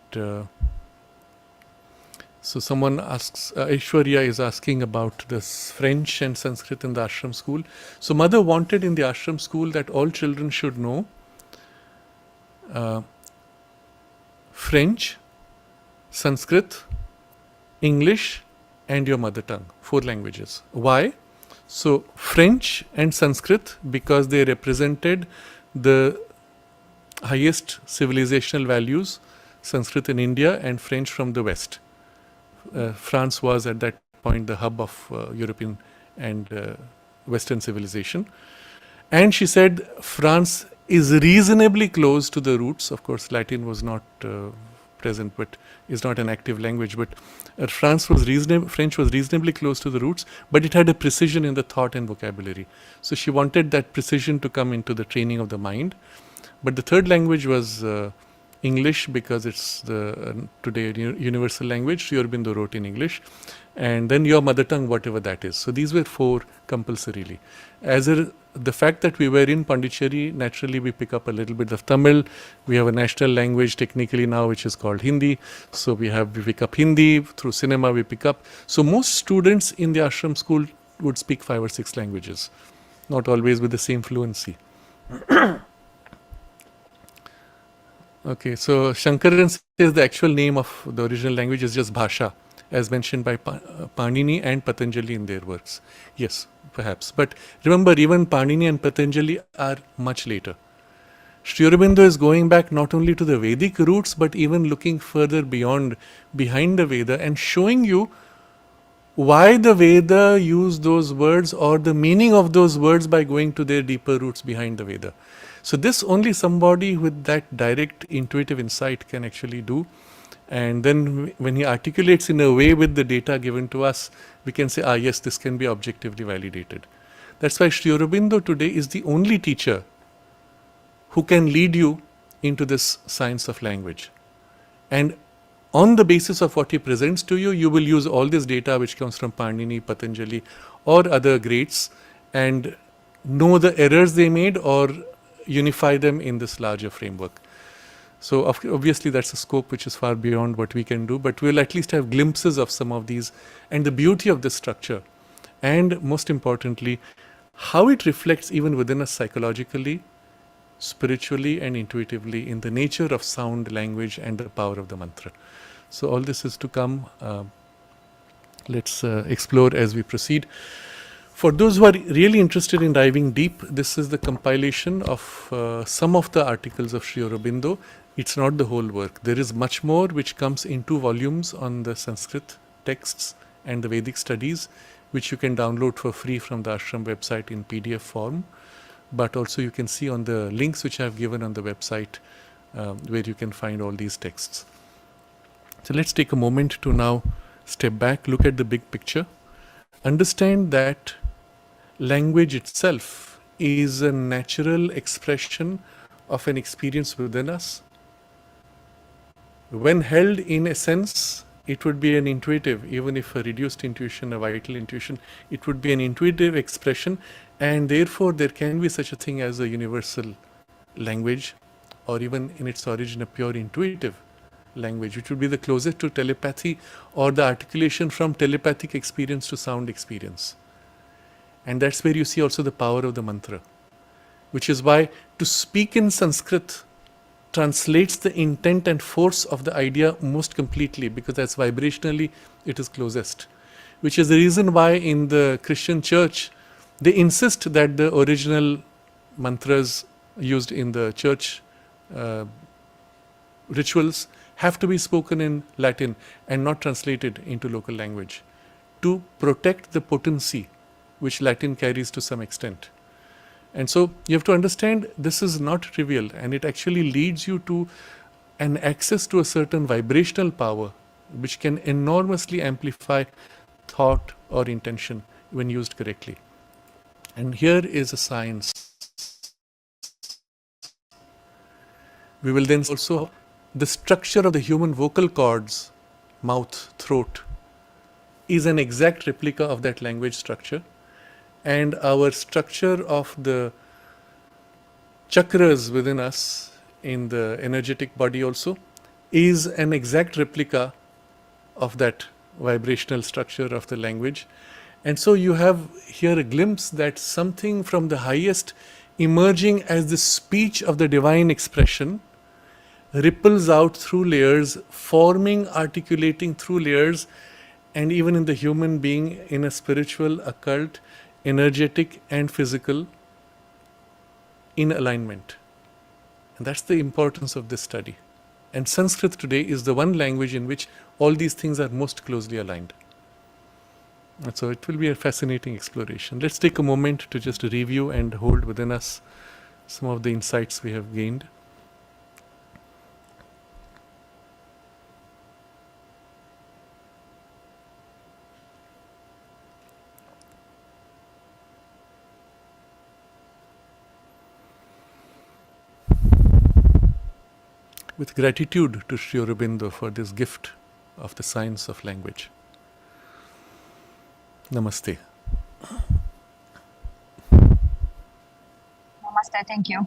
so someone asks, Aishwarya is asking about this French and Sanskrit in the ashram school. So mother wanted in the ashram school that all children should know French, Sanskrit, English and your mother tongue, 4 languages. Why? So French and Sanskrit because they represented the highest civilizational values, Sanskrit in India and French from the West. France was at that point the hub of European and Western civilization. And she said France is reasonably close to the roots. Of course, Latin was not present, but is not an active language. But French was reasonably close to the roots, but it had a precision in the thought and vocabulary. So she wanted that precision to come into the training of the mind. But the third language was English because it's the today universal language. Sri Aurobindo wrote in English. And then your mother tongue, whatever that is. So these were 4 compulsorily. The fact that we were in Pondicherry, naturally we pick up a little bit of Tamil. We have a national language technically now which is called Hindi. So we pick up Hindi, through cinema we pick up. So most students in the ashram school would speak 5 or 6 languages, not always with the same fluency. Okay, so Shankaran says the actual name of the original language is just Bhasha, as mentioned by Panini and Patanjali in their works. Yes, perhaps. But remember, even Panini and Patanjali are much later. Sri Aurobindo is going back not only to the Vedic roots, but even looking further behind the Veda and showing you why the Veda used those words or the meaning of those words by going to their deeper roots behind the Veda. So this only somebody with that direct intuitive insight can actually do. And then when he articulates in a way with the data given to us, we can say, yes, this can be objectively validated. That's why Sri Aurobindo today is the only teacher who can lead you into this science of language. And on the basis of what he presents to you, you will use all this data which comes from Panini, Patanjali or other greats and know the errors they made or unify them in this larger framework. So obviously that's a scope which is far beyond what we can do, but we'll at least have glimpses of some of these and the beauty of this structure. And most importantly, how it reflects even within us psychologically, spiritually and intuitively in the nature of sound, language and the power of the mantra. So all this is to come. Let's explore as we proceed. For those who are really interested in diving deep, this is the compilation of some of the articles of Sri Aurobindo. It's not the whole work. There is much more which comes in 2 volumes on the Sanskrit texts and the Vedic studies, which you can download for free from the ashram website in PDF form. But also you can see on the links which I have given on the website where you can find all these texts. So let's take a moment to now step back, look at the big picture, understand that language itself is a natural expression of an experience within us. When held in a sense, it would be an intuitive, even if a reduced intuition, a vital intuition, it would be an intuitive expression, and therefore there can be such a thing as a universal language, or even in its origin a pure intuitive language, which would be the closest to telepathy or the articulation from telepathic experience to sound experience. And that's where you see also the power of the mantra, which is why to speak in Sanskrit translates the intent and force of the idea most completely, because that's vibrationally it is closest. Which is the reason why in the Christian church they insist that the original mantras used in the church rituals have to be spoken in Latin and not translated into local language, to protect the potency which Latin carries to some extent. And so you have to understand this is not trivial, and it actually leads you to an access to a certain vibrational power which can enormously amplify thought or intention when used correctly. And here is a science. We will then also the structure of the human vocal cords, mouth, throat, is an exact replica of that language structure. And our structure of the chakras within us in the energetic body also is an exact replica of that vibrational structure of the language. And so you have here a glimpse that something from the highest emerging as the speech of the divine expression ripples out through layers, forming, articulating through layers, and even in the human being in a spiritual, occult, energetic and physical in alignment. And that's the importance of this study. And Sanskrit today is the one language in which all these things are most closely aligned. And so it will be a fascinating exploration. Let's take a moment to just review and hold within us some of the insights we have gained. With gratitude to Sri Aurobindo for this gift of the science of language. Namaste. Namaste, thank you.